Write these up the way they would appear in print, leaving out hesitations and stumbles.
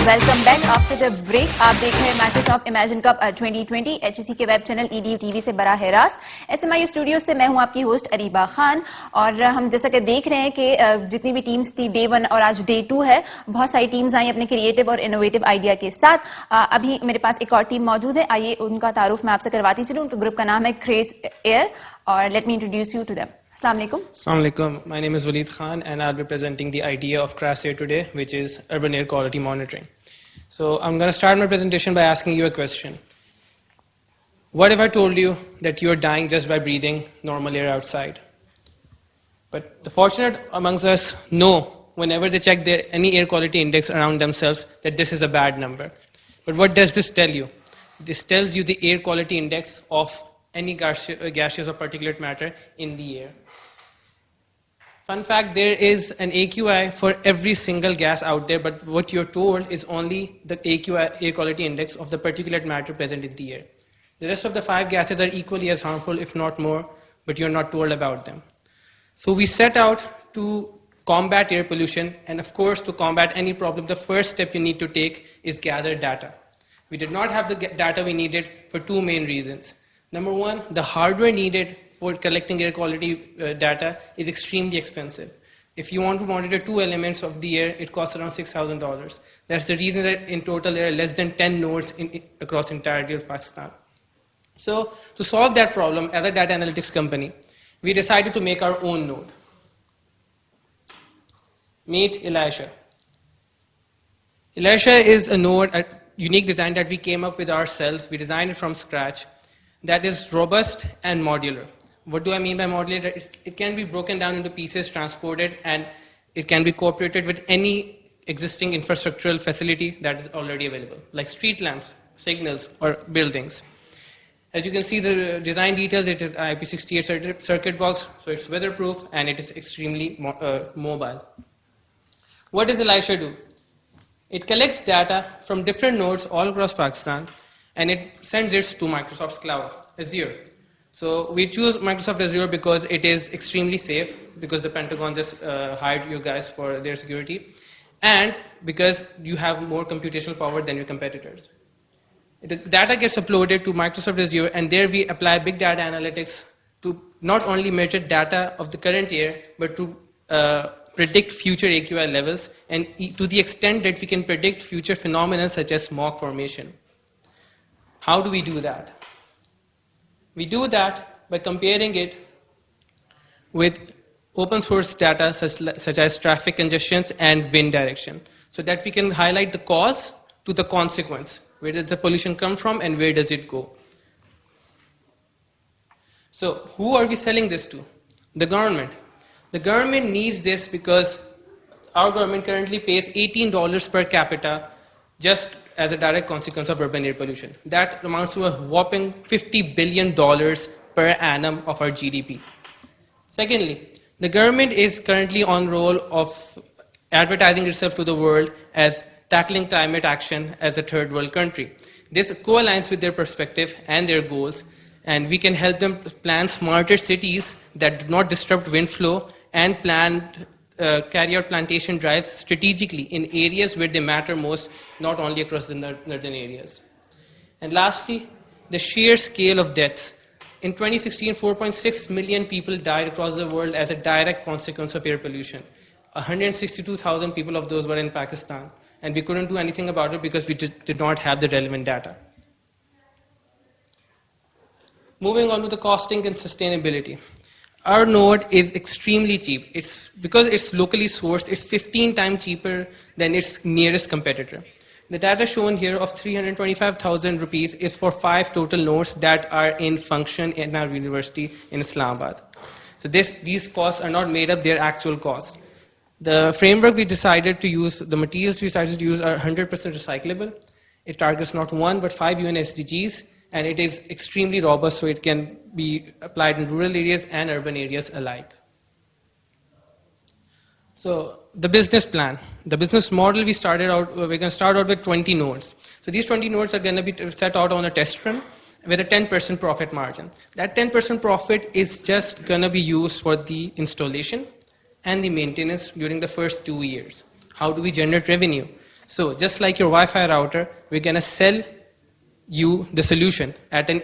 Welcome back after the break. आप देख रहे हैं माइक्रोसॉफ्ट इमेजिन कप 2020 एचईसी के वेब चैनल ईडीयू टीवी से बराह रास्त एसएमआई स्टूडियो से। मैं हूं आपकी होस्ट अरीबा खान और हम जैसा कि देख रहे हैं कि जितनी भी टीम्स थी डे 1 और आज डे 2 है, बहुत सारी टीम्स आई अपने क्रिएटिव और इनोवेटिव आइडिया के साथ। अभी मेरे पास एक और टीम मौजूद है, आइए उनका तारुफ मैं आपसे करवाती चलूं। उनके ग्रुप का नाम है क्रेज एयर और let me introduce you to them. Assalamu alaikum. My name is Waleed Khan and I'll be presenting the idea of Crass Air today, which is urban air quality monitoring. So I'm going to start my presentation by asking you a question. What if I told you that you are dying just by breathing normal air outside? But the fortunate amongst us know whenever they check any air quality index around themselves that this is a bad number. But what does this tell you? This tells you the air quality index of any gaseous or particulate matter in the air. Fun fact, there is an AQI for every single gas out there, but what you're told is only the AQI, air quality index, of the particulate matter present in the air. The rest of the 5 gases are equally as harmful, if not more, but you're not told about them. So we set out to combat air pollution, and of course, to combat any problem, the first step you need to take is gather data. We did not have the data we needed for 2 main reasons. Number 1, the hardware needed for collecting air quality data is extremely expensive. If you want to monitor 2 elements of the air, it costs around $6,000. That's the reason that in total there are less than 10 nodes across the entirety of Pakistan. So to solve that problem, as a data analytics company, we decided to make our own node. Meet Elisha. Elisha is a node, a unique design that we came up with ourselves. We designed it from scratch. That is robust and modular. What do I mean by modular? It can be broken down into pieces, transported, and it can be cooperated with any existing infrastructural facility that is already available, like street lamps, signals, or buildings. As you can see the design details, it is IP68 circuit box, so it's weatherproof and it is extremely mobile. What does Elisha do? It collects data from different nodes all across Pakistan and it sends it to Microsoft's cloud, Azure. So we choose Microsoft Azure because it is extremely safe, because the Pentagon just hired you guys for their security, and because you have more computational power than your competitors. The data gets uploaded to Microsoft Azure, and there we apply big data analytics to not only measure data of the current year, but to predict future AQI levels, and to the extent that we can predict future phenomena such as smog formation. How do we do that? We do that by comparing it with open source data such as traffic congestions and wind direction, so that we can highlight the cause to the consequence. Where does the pollution come from and where does it go? So who are we selling this to? The government. The government needs this because our government currently pays $18 per capita just as a direct consequence of urban air pollution. That amounts to a whopping $50 billion per annum of our GDP. Secondly, the government is currently on roll of advertising itself to the world as tackling climate action as a third world country. This co-aligns with their perspective and their goals, and we can help them plan smarter cities that do not disrupt wind flow and carry out plantation drives strategically in areas where they matter most, not only across the northern areas. And lastly, the sheer scale of deaths. In 2016, 4.6 million people died across the world as a direct consequence of air pollution. 162,000 people of those were in Pakistan, and we couldn't do anything about it because we did not have the relevant data. Moving on to the costing and sustainability. Our node is extremely cheap. Because it's locally sourced, it's 15 times cheaper than its nearest competitor. The data shown here of 325,000 rupees is for 5 total nodes that are in function in our university in Islamabad. So these costs are not made up their actual cost. The framework we decided to use, the materials we decided to use are 100% recyclable. It targets not 1 but 5 UN SDGs, and it is extremely robust, so it can be applied in rural areas and urban areas alike. So the business plan, the business model we're going to start out with 20 nodes. So these 20 nodes are going to be set out on a test run with a 10% profit margin. That 10% profit is just going to be used for the installation and the maintenance during the first 2 years. How do we generate revenue? So just like your Wi-Fi router, we're going to sell you the solution at an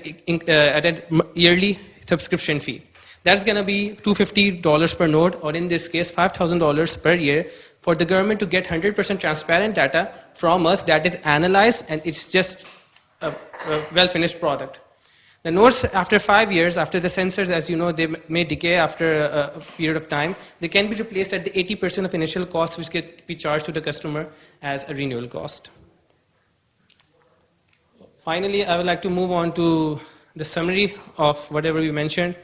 yearly subscription fee. That's going to be $250 per node, or in this case, $5,000 per year, for the government to get 100% transparent data from us that is analyzed, and it's just a well-finished product. The nodes, after 5 years, after the sensors, as you know, they may decay after a period of time, they can be replaced at the 80% of initial cost, which can be charged to the customer as a renewal cost. Finally, I would like to move on to the summary of whatever we mentioned.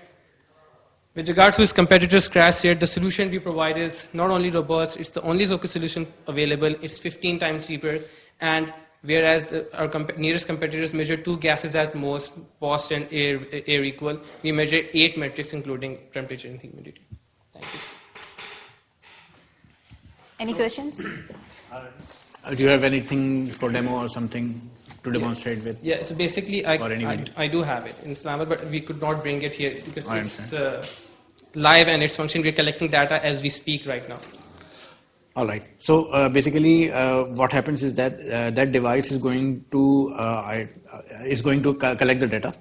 With regards to its competitors, Scratch here, the solution we provide is not only robust, it's the only local solution available, it's 15 times cheaper, and whereas our nearest competitors measure 2 gases at most, cost and air equal, we measure 8 metrics including temperature and humidity. Thank you. Any questions? Do you have anything for demo or something to demonstrate with? Yeah, so basically I do have it in Islamabad, but we could not bring it here because it's live and it's functioning. We're collecting data as we speak right now. All right. So basically, what happens is that that device is going to collect the data,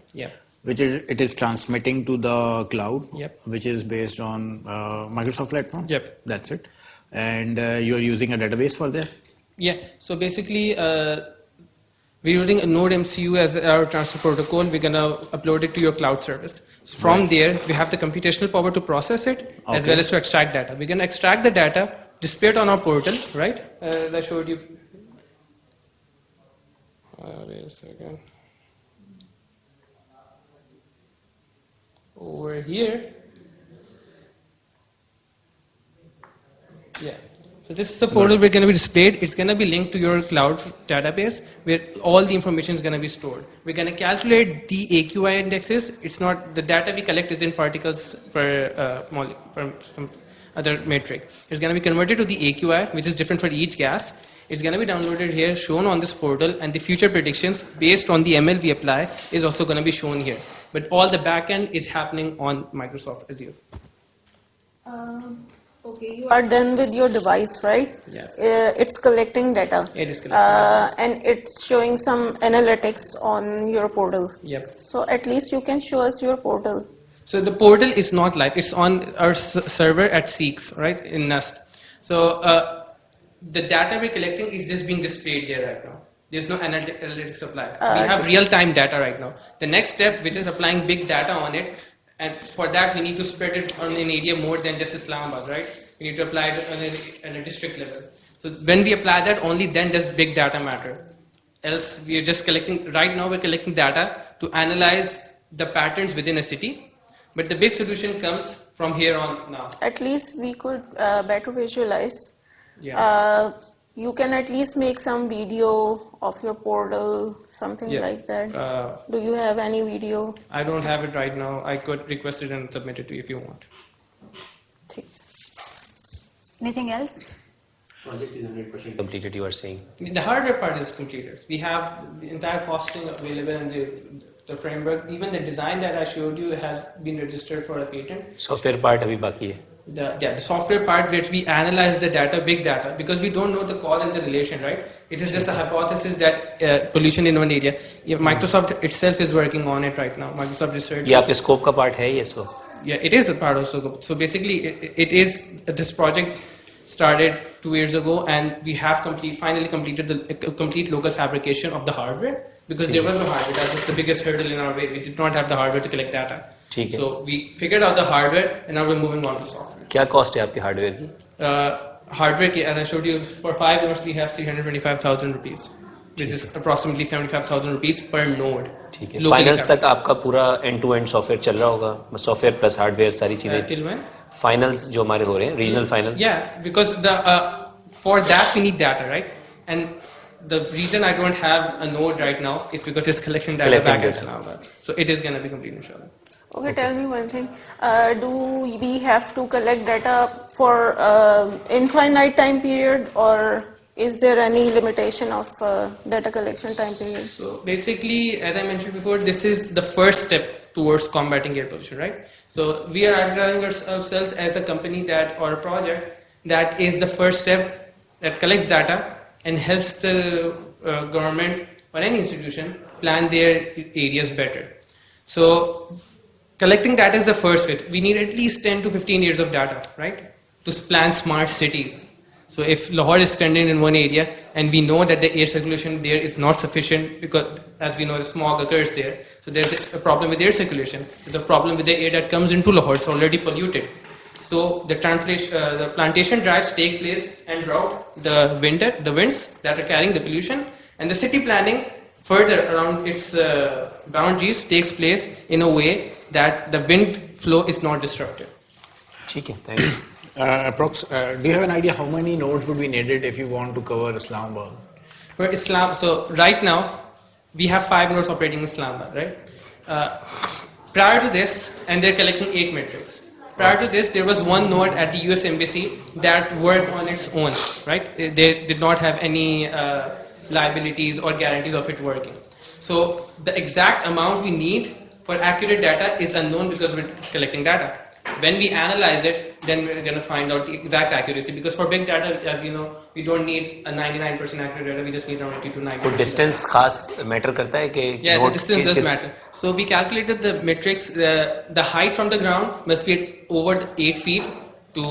which it is transmitting to the cloud, which is based on Microsoft platform. Yep. That's it. And you're using a database for that. Yeah. So basically, we're using a Node MCU as our transfer protocol. We're going to upload it to your cloud service. So from there, we have the computational power to process it, as well as to extract data. We're going to extract the data, display it on our portal, right? As I showed you. Wait a second. Over here. Yeah. So this is the portal we're going to be displayed. It's going to be linked to your cloud database where all the information is going to be stored. We're going to calculate the AQI indexes. It's not, the data we collect is in particles per some other metric. It's going to be converted to the AQI, which is different for each gas. It's going to be downloaded here, shown on this portal, and the future predictions based on the ML we apply is also going to be shown here. But all the backend is happening on Microsoft Azure. Okay, you are done with your device, right? Yeah. It's collecting data. It is collecting and it's showing some analytics on your portal. Yep. So at least you can show us your portal. So the portal is not live. It's on our server at SEEX, right, in Nest. So the data we're collecting is just being displayed there right now. There's no analytics applied. So we have real-time data right now. The next step, which is applying big data on it, and for that, we need to spread it on an area more than just Islamabad, right? We need to apply it on a district level. So when we apply that, only then does big data matter. Else, we are just collecting, right now we're collecting data to analyze the patterns within a city. But the big solution comes from here on now. At least we could better visualize. Yeah. You can at least make some video of your portal, something like that. Do you have any video? I don't have it right now. I could request it and submit it to you if you want. Anything else? Project is 100% completed, you are saying? The hardware part is completed. We have the entire costing available and the framework. Even the design that I showed you has been registered for a patent. Software part abhi baki hai. The software part where we analyze the data, big data, because we don't know the cause and the relation, right? It is just a hypothesis that pollution in one area. Microsoft itself is working on it right now. Microsoft Research. ये आपके scope का part है ये इसको? Yeah, it is a part of scope. So basically, it is this project started 2 years ago, and we have finally completed the complete local fabrication of the hardware because there was no hardware. That was the biggest hurdle in our way. We did not have the hardware to collect data. So we figured out the hardware, and now we're moving on to software. क्या cost है आपके hardware की? Hardware, as I showed you, for 5 nodes we have 325,000 rupees, which is approximately 75,000 rupees per node. ठीक है. Finals तक आपका पूरा end-to-end software चल रहा होगा, software plus hardware सारी चीजें. Till when? Finals जो हमारे हो रहे हैं, regional final. Yeah, because for that we need data, right? And the reason I don't have a node right now is because it's collecting data back in Islamabad. So it is going to be complete, inshallah. Okay, tell me one thing. Do we have to collect data for infinite time period, or is there any limitation of data collection time period? So basically, as I mentioned before, this is the first step towards combating air pollution, right? So we are identifying ourselves as a company or a project that is the first step that collects data and helps the government or any institution plan their areas better. So collecting data is the first bit. We need at least 10 to 15 years of data, right, to plan smart cities. So if Lahore is standing in one area and we know that the air circulation there is not sufficient because, as we know, the smog occurs there. So there's a problem with air circulation. There's a problem with the air that comes into Lahore. It's already polluted. So the plantation drives take place and route the winds that are carrying the pollution, and the city planning further around its boundaries takes place in a way that the wind flow is not disrupted. ठीक है, thank you. Do you have an idea how many nodes would be needed if you want to cover Islamabad? For Islam, so right now we have 5 nodes operating in Islamabad, right? Prior to this, and they're collecting 8 metrics. Prior to this, there was 1 node at the US Embassy that worked on its own, right? They did not have any liabilities or guarantees of it working. So the exact amount we need for accurate data is unknown because we're collecting data. When we analyze it, then we're going to find out the exact accuracy, because for big data, as you know, we don't need a 99% accurate data, we just need around 80 to 90%. कोई distance खास matter करता है कि yeah, the distance does matter. So we calculated the metrics. The height from the ground must be over 8 feet to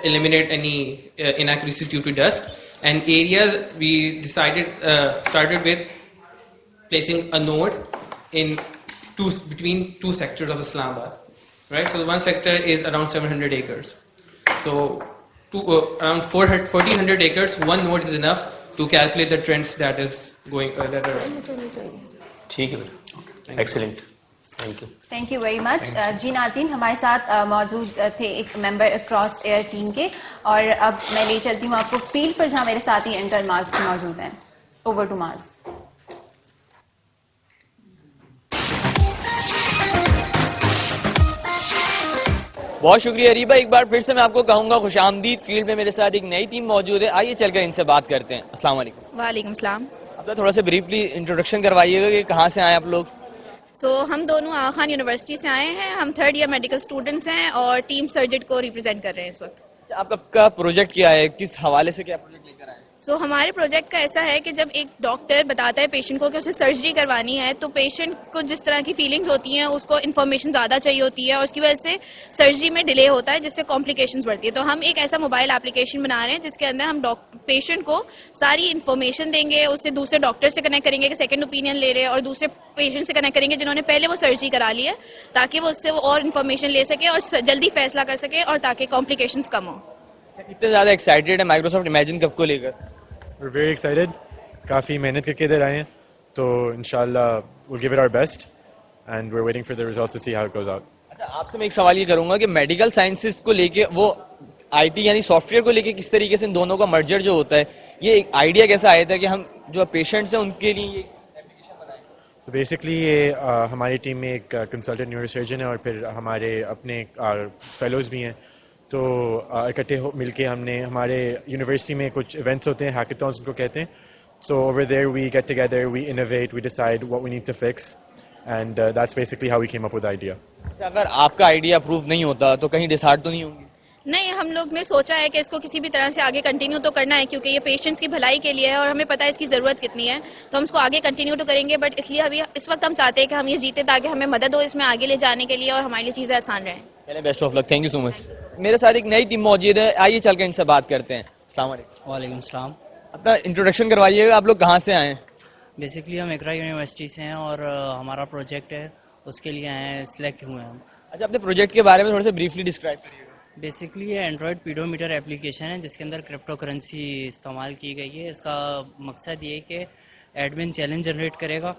eliminate any inaccuracies due to dust. And areas we decided started with placing a node in between 2 sectors of Islamabad. Right, so one sector is around 700 acres. So around 1,400 acres, 1 node is enough to calculate the trends that is going. That are. ठीक है, excellent. Thank you. Thank you very much. जी नाज़रीन, हमारे साथ मौजूद थे एक member cross air team के, और अब मैं ले चलती हूँ आपको फील्ड पर, जहाँ मेरे साथ ही एंकर माज मौजूद हैं. ओवर टू माज. बहुत शुक्रिया अरीबा. एक बार फिर से मैं आपको कहूंगा खुशामदीद. फील्ड में मेरे साथ एक नई टीम मौजूद है. आइए चलकर इनसे बात करते हैं. अस्सलाम वालेकुम. वालेकुम सलाम. अब थोड़ा सा ब्रीफली इंट्रोडक्शन करवाइएगा कि कहाँ से आए आप लोग. हम दोनों आगा खान यूनिवर्सिटी से आए हैं. हम 3rd ईयर मेडिकल स्टूडेंट्स हैं और टीम सर्जिट को रिप्रेजेंट कर रहे हैं इस वक्त. आपका प्रोजेक्ट क्या है, किस हवाले से क्या प्रोजेक्ट लेकर आए? हमारे प्रोजेक्ट का ऐसा है कि जब एक डॉक्टर बताता है पेशेंट को कि उसे सर्जरी करवानी है, तो पेशेंट को जिस तरह की फीलिंग्स होती हैं उसको इन्फॉर्मेशन ज़्यादा चाहिए होती है, और उसकी वजह से सर्जरी में डिले होता है, जिससे कॉम्प्लिकेशंस बढ़ती है. तो हम एक ऐसा मोबाइल एप्लीकेशन बना रहे हैं जिसके अंदर हम पेशेंट को सारी इन्फॉर्मेशन देंगे, उससे दूसरे डॉक्टर से कनेक्ट करेंगे कि सेकेंड ओपिनियन ले रहे हैं, और दूसरे पेशेंट से कनेक्ट करेंगे जिन्होंने पहले वो सर्जरी करा ली है, ताकि वो उससे और इन्फॉर्मेशन ले सके और जल्दी फैसला कर सके, और ताकि कॉम्प्लिकेशंस कम हो. कितने ज़्यादा एक्साइटेड है माइक्रोसॉफ्ट इमेजिन कप को लेकर? We're very excited. काफ़ी मेहनत करके इधर आए हैं, तो इंशाल्लाह we'll give it our best and we're waiting for the results to see how it goes out. अच्छा, आपसे मैं एक सवाल ये करूंगा कि मेडिकल साइंसेस को लेके, वो आईटी यानी सॉफ्टवेयर को लेके किस तरीके से इन दोनों का मर्जर जो होता है, ये एक आइडिया कैसा आया था कि हम जो पेशेंट्स हैं उनके लिए ये एप्लीकेशन बनाएं? तो बेसिकली ये हमारी टीम में एक कंसल्टेंट न्यूरोसर्जन है और फिर हमारे अपने फेलोज भी हैं. तो इकट्ठे मिलके हमने, हमारे यूनिवर्सिटी में कुछ इवेंट्स होते हैं, हैकेथॉन्स उनको कहते हैं. So over there we get together, we innovate, we decide what we need to fix, and that's basically how we came up with the idea. अगर आपका आइडिया अप्रूव नहीं होता तो कहीं डिसहार्ट तो नहीं होंगे? नहीं, हम लोग ने सोचा है कि इसको किसी भी तरह से आगे कंटिन्यू तो करना है, क्योंकि ये पेशेंट्स की भलाई के लिए है और हमें पता है इसकी ज़रूरत कितनी है, तो हम इसको आगे कंटिन्यू तो करेंगे. बट इसलिए अभी इस वक्त हम चाहते हैं कि हम ये जीते, ताकि हमें मदद हो इसमें आगे ले जाने के लिए और हमारे लिए चीज़ें आसान रहें. चलें, best of luck. Thank you so much. मेरे साथ एक नई टीम मौजूद है. आइए चल के इनसे बात करते हैं. अस्सलाम वालेकुम. वालेकुम सलाम. अपना इंट्रोडक्शन करवाइएगा. आप लोग कहाँ से आए हैं? बेसिकली हम इकरा यूनिवर्सिटी से हैं और हमारा प्रोजेक्ट है, उसके लिए आए हैं, सिलेक्ट हुए हैं हम. अच्छा, अपने प्रोजेक्ट के बारे में थोड़ा सा ब्रीफली डिस्क्राइब करिएगा. बेसिकली ये एंड्रॉयड पीडोमीटर एप्लीकेशन है जिसके अंदर क्रिप्टो करेंसी इस्तेमाल की गई है. इसका मकसद ये है कि एडमिन चैलेंज जनरेट करेगा,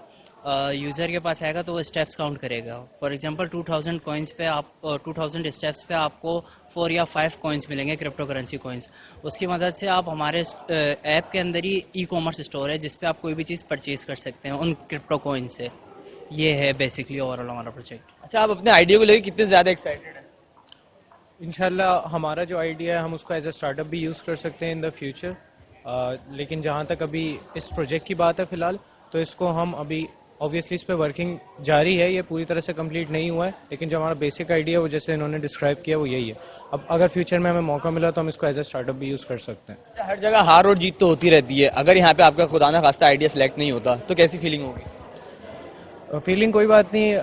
यूज़र के पास आएगा तो वो स्टेप्स काउंट करेगा. फॉर एग्जांपल 2000 कॉइन्स पे आप 2000 स्टेप्स पे आपको 4 या 5 कॉइन्स मिलेंगे, क्रिप्टो करेंसी कॉइन्स. उसकी मदद से आप हमारे ऐप के अंदर ही ई-कॉमर्स स्टोर है जिस पे आप कोई भी चीज़ परचेज कर सकते हैं उन क्रिप्टो कॉइन से. ये है बेसिकली ओवरऑल हमारा प्रोजेक्ट. अच्छा, आप अपने आइडिया को लेकर कितने ज़्यादा एक्साइटेड हैं? इंशाल्लाह हमारा जो आइडिया है हम उसको एज ए स्टार्टअप भी यूज़ कर सकते हैं इन द फ्यूचर. लेकिन जहाँ तक अभी इस प्रोजेक्ट की बात है फ़िलहाल, तो इसको हम अभी ऑब्वियसली इस पे वर्किंग जारी है, ये पूरी तरह से कंप्लीट नहीं हुआ है, लेकिन जो हमारा बेसिक आइडिया है वो जैसे इन्होंने डिस्क्राइब किया वो यही है। अब अगर फ्यूचर में हमें मौका मिला तो हम इसको एज ए स्टार्टअप भी यूज़ कर सकते हैं। हर जगह हार और जीत तो होती रहती है, अगर यहाँ पे आपका खुदा ना खास्ता आइडिया सेलेक्ट नहीं होता तो कैसी फीलिंग होगी? फीलिंग कोई बात नहीं,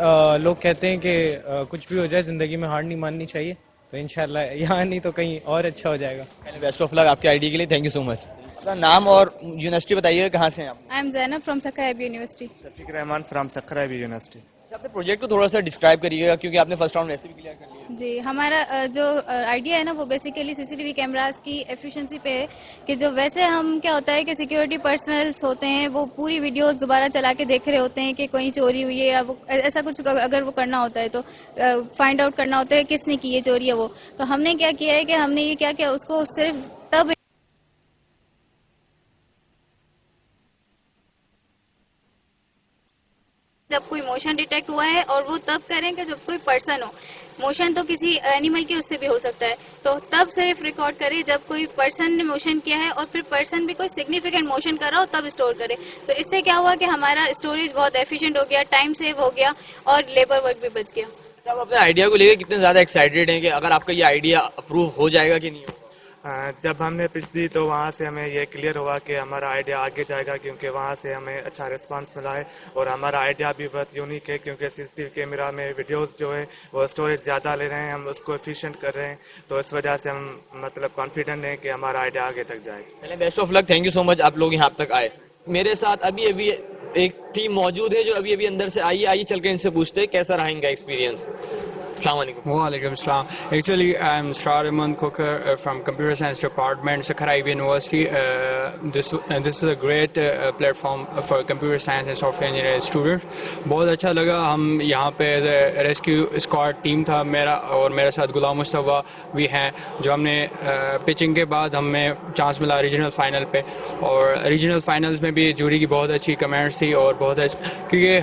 लोग कहते हैं कि कुछ भी हो जाए ज़िंदगी में हार नहीं माननी चाहिए, तो इंशाल्लाह यहाँ नहीं तो कहीं और अच्छा हो जाएगा। बेस्ट ऑफ लक आपके आइडिया के लिए, थैंक यू सो मच। अपना नाम और यूनिवर्सिटी बताइए, कहाँ से हैं आप? I am Zainab from Sukkur IBA university. Shafiq Rehman from Sukkur IBA university. अपने प्रोजेक्ट को थोड़ा सा डिस्क्राइब करिएगा, क्योंकि आपने फर्स्ट राउंड वैसे भी क्लियर कर लिया। जी, हमारा जो आइडिया है ना वो बेसिकली सीसीटीवी कैमरास की एफिशिएंसी पे है कि जो वैसे हम क्या होता है कि सिक्योरिटी पर्सनल्स होते हैं वो पूरी वीडियोस दोबारा चला के देख रहे होते हैं कि कोई चोरी हुई है या वो ऐसा कुछ अगर वो करना होता है तो फाइंड आउट करना होता है किसने की है चोरी है वो। तो हमने क्या किया है कि हमने ये क्या किया, उसको सिर्फ तब जब कोई मोशन डिटेक्ट हुआ है, और वो तब करें कि जब कोई पर्सन हो। मोशन तो किसी एनिमल की उससे भी हो सकता है, तो तब सिर्फ रिकॉर्ड करें जब कोई पर्सन ने मोशन किया है, और फिर पर्सन भी कोई सिग्निफिकेंट मोशन कर रहा हो तब स्टोर करें। तो इससे क्या हुआ कि हमारा स्टोरेज बहुत एफिशिएंट हो गया, टाइम सेव हो गया और लेबर वर्क भी बच गया। आप अपने आइडिया को लेकर कितने ज्यादा एक्साइटेड हैं कि अगर आपका ये आइडिया अप्रूव हो जाएगा कि नहीं होगा? जब हमने पिच दी तो वहाँ से हमें ये क्लियर हुआ कि हमारा आइडिया आगे जाएगा, क्योंकि वहाँ से हमें अच्छा रिस्पांस मिला है और हमारा आइडिया भी बहुत यूनिक है, क्योंकि सीसीटीवी कैमरा में वीडियोस जो है वो स्टोरेज ज़्यादा ले रहे हैं, हम उसको एफिशिएंट कर रहे हैं, तो इस वजह से हम मतलब कॉन्फिडेंट हैं कि हमारा आइडिया आगे तक जाएगा। पहले best of luck, thank you so much आप लोग यहाँ तक आए। मेरे साथ अभी अभी एक टीम मौजूद है जो अभी अभी अंदर से आई। आइए चल के इनसे पूछते हैं कैसा रहा इनका experience. Walaikum Assalam. Actually, I'm Shraman Coker from Computer Science Department, Sakhara University. This is a great platform for computer science and software engineering students. बहुत अच्छा लगा। हम यहाँ पे रेस्क्यू स्क्वाड टीम था मेरा, और मेरे साथ गुलाम मुस्तफा भी हैं, जो हमने पिचिंग के बाद हमें चांस मिला रीजनल फाइनल पे, और रीजनल फाइनल्स में भी जूरी की बहुत अच्छी कमेंट्स थी और बहुत अच्छी, क्योंकि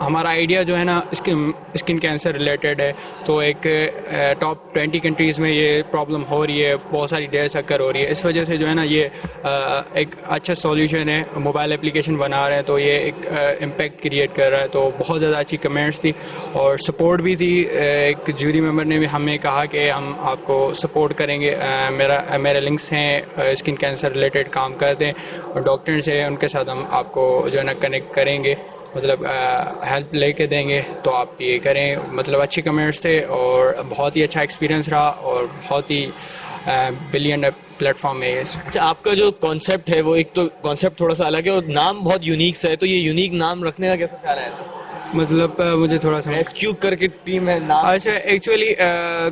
हमारा आइडिया जो है ना स्किन कैंसर रिलेटेड है, तो एक टॉप 20 कंट्रीज़ में ये प्रॉब्लम हो रही है, बहुत सारी डेयर शक्कर हो रही है। इस वजह से जो है ना ये एक अच्छा सॉल्यूशन है, मोबाइल एप्लीकेशन बना रहे हैं, तो ये एक इम्पैक्ट क्रिएट कर रहा है। तो बहुत ज़्यादा अच्छी कमेंट्स थी और सपोर्ट भी थी। एक जूरी मेंबर ने भी हमें कहा कि हम आपको सपोर्ट करेंगे, मेरे लिंक्स हैं स्किन कैंसर रिलेटेड काम करते हैं और डॉक्टर्स हैं, उनके साथ हम आपको जो है ना कनेक्ट करेंगे, मतलब हेल्प लेके देंगे, तो आप ये करें। मतलब अच्छे कमेंट्स थे और बहुत ही अच्छा एक्सपीरियंस रहा और बहुत ही बिलियन प्लेटफॉर्म है ये। अच्छा, आपका जो कॉन्सेप्ट है वो एक तो कॉन्सेप्ट थोड़ा सा अलग है और नाम बहुत यूनिक सा है, तो ये यूनिक नाम रखने का कैसा ख्याल है? मतलब मुझे थोड़ा सा रेस्क्यू करके टीम है नाम। अच्छा, एक्चुअली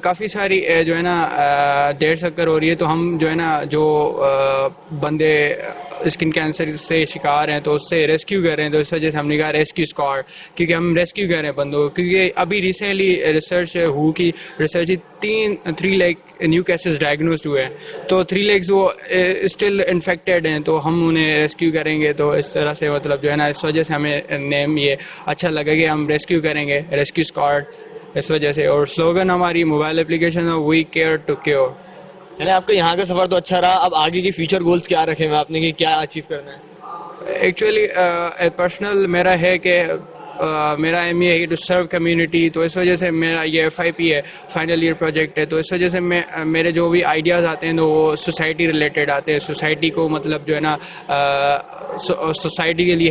काफ़ी सारी जो है ना डेढ़ शक्कर हो रही है, तो हम जो है ना जो बंदे स्किन कैंसर से शिकार हैं तो उससे रेस्क्यू कर रहे हैं, तो इस वजह से हमने कहा रेस्क्यू स्क्वाड, क्योंकि हम रेस्क्यू कर रहे हैं बंदों को। क्योंकि अभी रिसेंटली रिसर्च हु की research 3 lakh new cases diagnosed हुए हैं, तो 3 लाख वो स्टिल इन्फेक्टेड हैं, तो हम उन्हें रेस्क्यू करेंगे। तो इस तरह से मतलब जो है ना इस वजह से हमें नेम ये अच्छा लगा कि हम रेस्क्यू करेंगे, रेस्क्यू स्क्वाड, इस वजह से। और स्लोगन हमारी मोबाइल एप्लीकेशन है, वी केयर टू क्योर। चलिए, आपका यहाँ का सफर तो अच्छा रहा, अब आगे के फ्यूचर गोल्स क्या रखे हैं आपने कि क्या अचीव करना है? एक्चुअली पर्सनल मेरा है कि मेरा एम ये है टू सर्व कम्युनिटी, तो इस वजह से मेरा ये FIP है, फाइनल ईयर प्रोजेक्ट है, तो इस वजह से मेरे जो भी आइडियाज़ आते हैं तो वो सोसाइटी रिलेटेड आते हैं। सोसाइटी को मतलब जो है ना सोसाइटी के लिए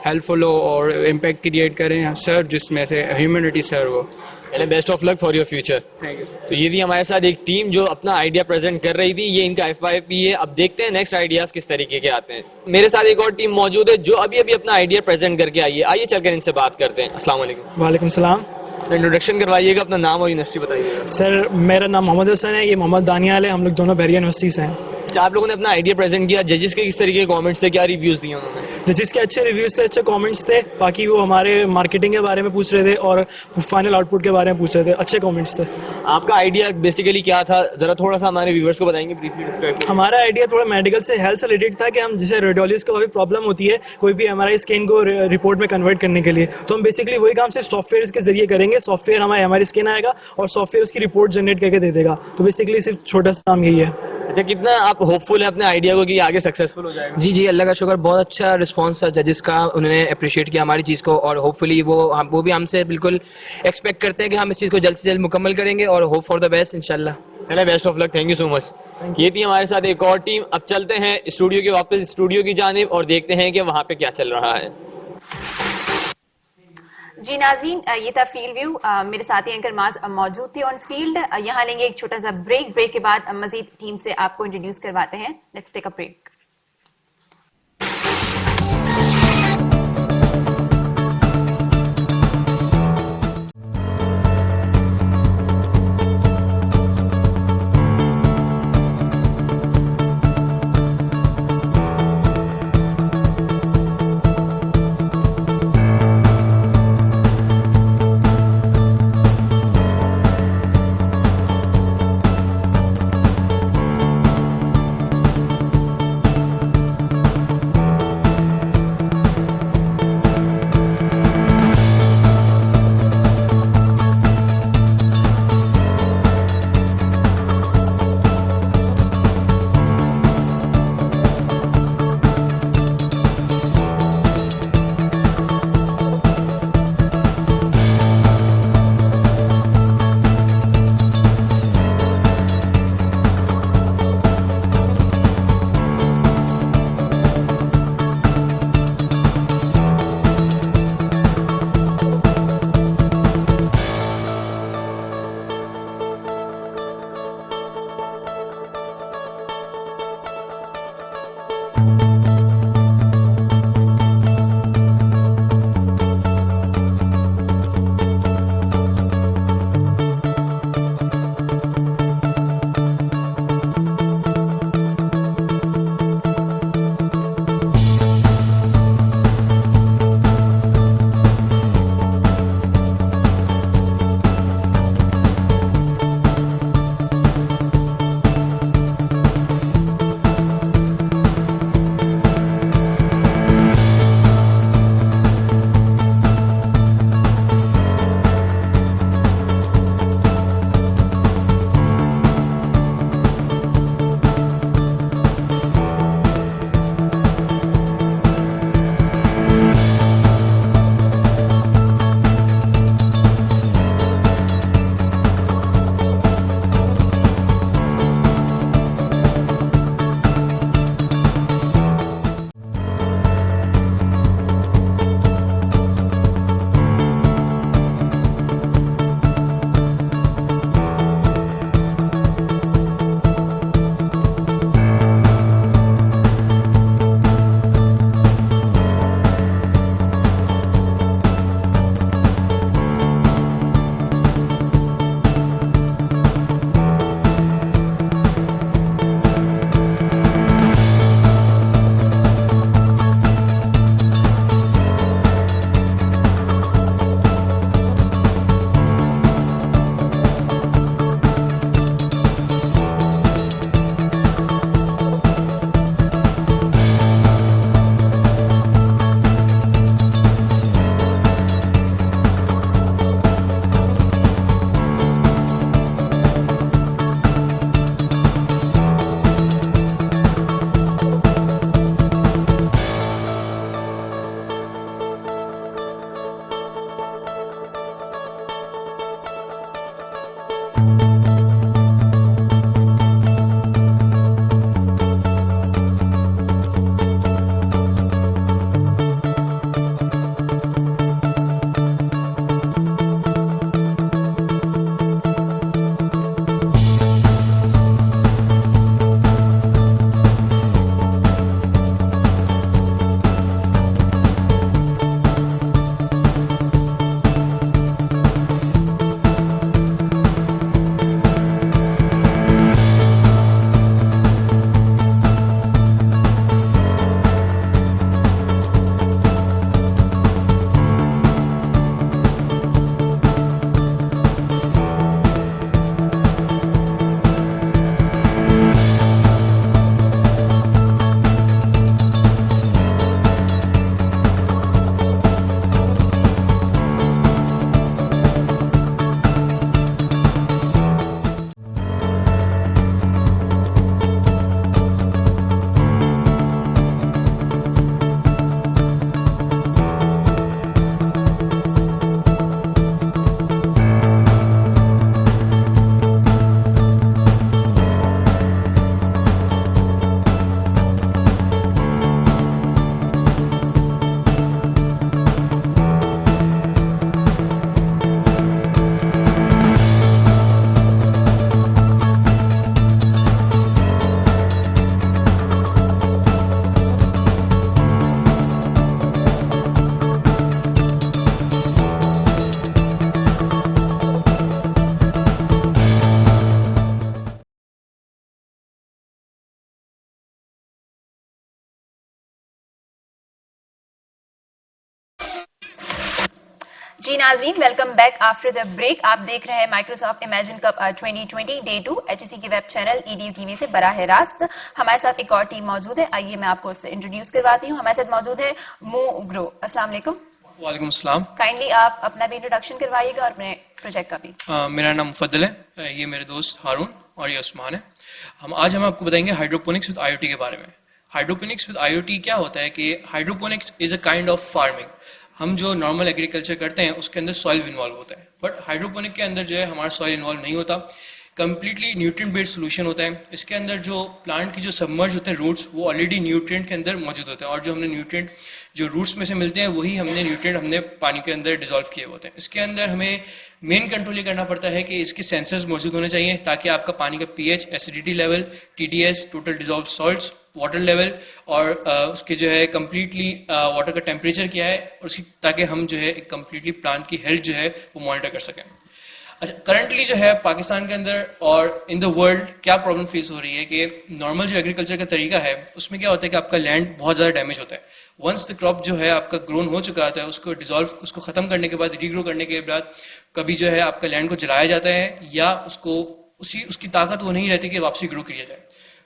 हेल्पफुल हो और इम्पैक्ट क्रिएट करें, सर्व जिसमें से ह्यूमैनिटी सर्व हो। पहले best of luck for your future. Thank you. तो ये थी हमारे साथ एक टीम जो अपना आइडिया प्रेजेंट कर रही थी, ये इनका FIP है। अब देखते हैं नेक्स्ट आइडियाज किस तरीके के आते हैं। मेरे साथ एक और टीम मौजूद है जो अभी अभी अपना आइडिया प्रेजेंट करके आई है। आइए चलकर इनसे बात करते हैं। अस्सलाम वालेकुम। वालेकुम सलाम। इंट्रोडक्शन करवाइएगा, अपना नाम और यूनिवर्सिटी बताइएगा। सर, मेरा नाम मोहम्मद हसन है, ये मोहम्मद दानियाल है, हम लोग दोनों बहरिया यूनिवर्सिटी से हैं। अच्छा, आप लोगों ने अपना आइडिया प्रेजेंट किया, जजेस के किस तरीके के कमेंट्स थे, क्या रिव्यूज दिए उन्होंने? जजेस के अच्छे रिव्यूज थे, अच्छे कमेंट्स थे, बाकी वो हमारे मार्केटिंग के बारे में पूछ रहे थे और फाइनल आउटपुट के बारे में पूछ रहे थे, अच्छे कमेंट्स थे। आपका आइडिया बेसिकली क्या था, जरा थोड़ा सा हमारे व्यूअर्स को बताएंगे, ब्रीफली डिस्क्राइब। हमारा आइडिया थोड़ा मेडिकल से, हेल्थ से रिलेटेड था कि हम जैसे रेडियोलॉजिस्ट को काफ़ी प्रॉब्लम होती है कोई भी MRI स्कैन को रिपोर्ट में कन्वर्ट करने के लिए, तो हम बेसिकली वही काम सिर्फ सॉफ्टवेयर के जरिए करेंगे। सॉफ्टवेयर हमारे MRI स्कैन आएगा और सॉफ्टवेयर उसकी रिपोर्ट जनरेट करके दे देगा, तो बेसिकली सिर्फ छोटा सा काम यही है। अच्छा, कितना आप होपफुल है अपने आइडिया को कि आगे सक्सेसफुल हो जाएगा? जी अल्लाह का शुक्र, बहुत अच्छा रिस्पांस था जजेस का, उन्होंने अप्रिशिएट किया हमारी चीज़ को और होपफुली वो भी हमसे बिल्कुल एक्सपेक्ट करते हैं कि हम इस चीज़ को जल्द से जल्द मुकम्मल करेंगे और होप फॉर द बेस्ट इंशाल्लाह। चलिए, best of luck, thank you so much. ये थी हमारे साथ एक और टीम। अब चलते हैं स्टूडियो के वापस स्टूडियो की जानिब और देखते हैं कि वहाँ पे क्या चल रहा है। जी नाज़रीन, ये था फील्ड व्यू। मेरे साथी एंकर माज मौजूद थे ऑन फील्ड। यहाँ लेंगे एक छोटा सा ब्रेक के बाद मजीद टीम से आपको इंट्रोड्यूस करवाते हैं। Let's take a break. जी नाजरीन, welcome back after the break. आप देख रहे हैं Microsoft imagine cup 2020 day 2 HEC के वेब चैनल EDU टीवी से बराह रास्त। हमारे साथ एक और टीम मौजूद है, आइए मैं आपको उससे इंट्रोड्यूस करवाती हूँ। हमारे साथ मौजूद है ग्रो। अस्सलाम वालेकुम। वालेकुम अस्सलाम। काइंडली आप अपना भी इंट्रोडक्शन करवाइएगा और अपने प्रोजेक्ट का भी। मेरा नाम मुफद्दल है, ये मेरे दोस्त हारून और ये उस्मान है। आज हम आपको बताएंगे हाइड्रोपोनिक्स विद IoT के बारे में। हाइड्रोपोनिक्स विद IoT क्या होता है कि hydroponics is a kind of farming. हम जो नॉर्मल एग्रीकल्चर करते हैं उसके अंदर सॉइल इन्वॉल्व होता है, बट हाइड्रोपोनिक के अंदर जो है हमारा सॉइल इन्वॉल्व नहीं होता, कंप्लीटली न्यूट्रिएंट बेस्ड सोल्यूशन होता है। इसके अंदर जो प्लांट की जो सबमर्ज होते हैं रूट्स, वो ऑलरेडी न्यूट्रिएंट के अंदर मौजूद होते हैं, और जो हमने न्यूट्रिएंट जो रूट्स में से मिलते हैं वही न्यूट्रिएंट हमने पानी के अंदर डिजोल्व किए होते हैं। इसके अंदर हमें मेन कंट्रोल ये करना पड़ता है कि इसके सेंसर्स मौजूद होने चाहिए ताकि आपका पानी का pH, acidity level, TDS, total dissolve salts, water level और उसके जो है कम्प्लीटली वाटर का टेम्परेचर क्या है, और उसकी ताकि हम जो है एक कम्प्लीटली प्लांट की हेल्थ जो है वो मॉनिटर कर सकें। अच्छा, करंटली जो है पाकिस्तान के अंदर और इन द वर्ल्ड क्या प्रॉब्लम फेस हो रही है कि नॉर्मल जो एग्रीकल्चर का तरीका है उसमें क्या होता है कि आपका लैंड बहुत ज़्यादा डैमेज होता है। वंस द क्रॉप जो है आपका ग्रोन हो चुका होता है, उसको डिजोल्व, उसको ख़त्म करने के बाद, रीग्रो करने के बाद कभी जो है आपका लैंड को जलाया जाता है या उसको उसकी ताकत वो नहीं रहती कि वापसी ग्रो किया जाए।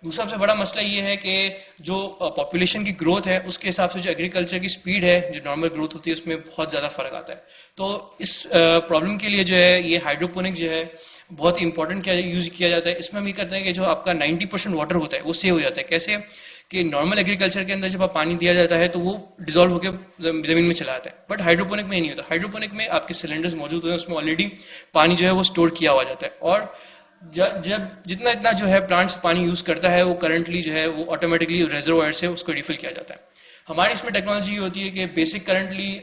दूसरा सबसे बड़ा मसला ये है कि जो पॉपुलेशन की ग्रोथ है उसके हिसाब से जो एग्रीकल्चर की स्पीड है, जो नॉर्मल ग्रोथ होती है, उसमें बहुत ज़्यादा फर्क आता है। तो इस प्रॉब्लम के लिए जो है ये हाइड्रोपोनिक जो है बहुत इंपॉर्टेंट क्या यूज़ किया जाता है। इसमें हम ये करते हैं कि जो आपका 90% वाटर होता है वो सेव हो जाता है। कैसे कि नॉर्मल एग्रीकल्चर के अंदर जब आप पानी दिया जाता है तो वो डिजोल्व होकर ज़मीन में चला जाता है, बट हाइड्रोपोनिक में नहीं होता। हाइड्रोपोनिक में आपके सिलेंडर्स मौजूद होते हैं, उसमें ऑलरेडी पानी जो है वो स्टोर किया हुआ जाता है, और जब जितना जो है प्लांट्स पानी यूज करता है वो करंटली जो है वो ऑटोमेटिकली रेजर्वायर से उसको रिफिल किया जाता है। हमारी इसमें टेक्नोलॉजी ये होती है कि बेसिक करंटली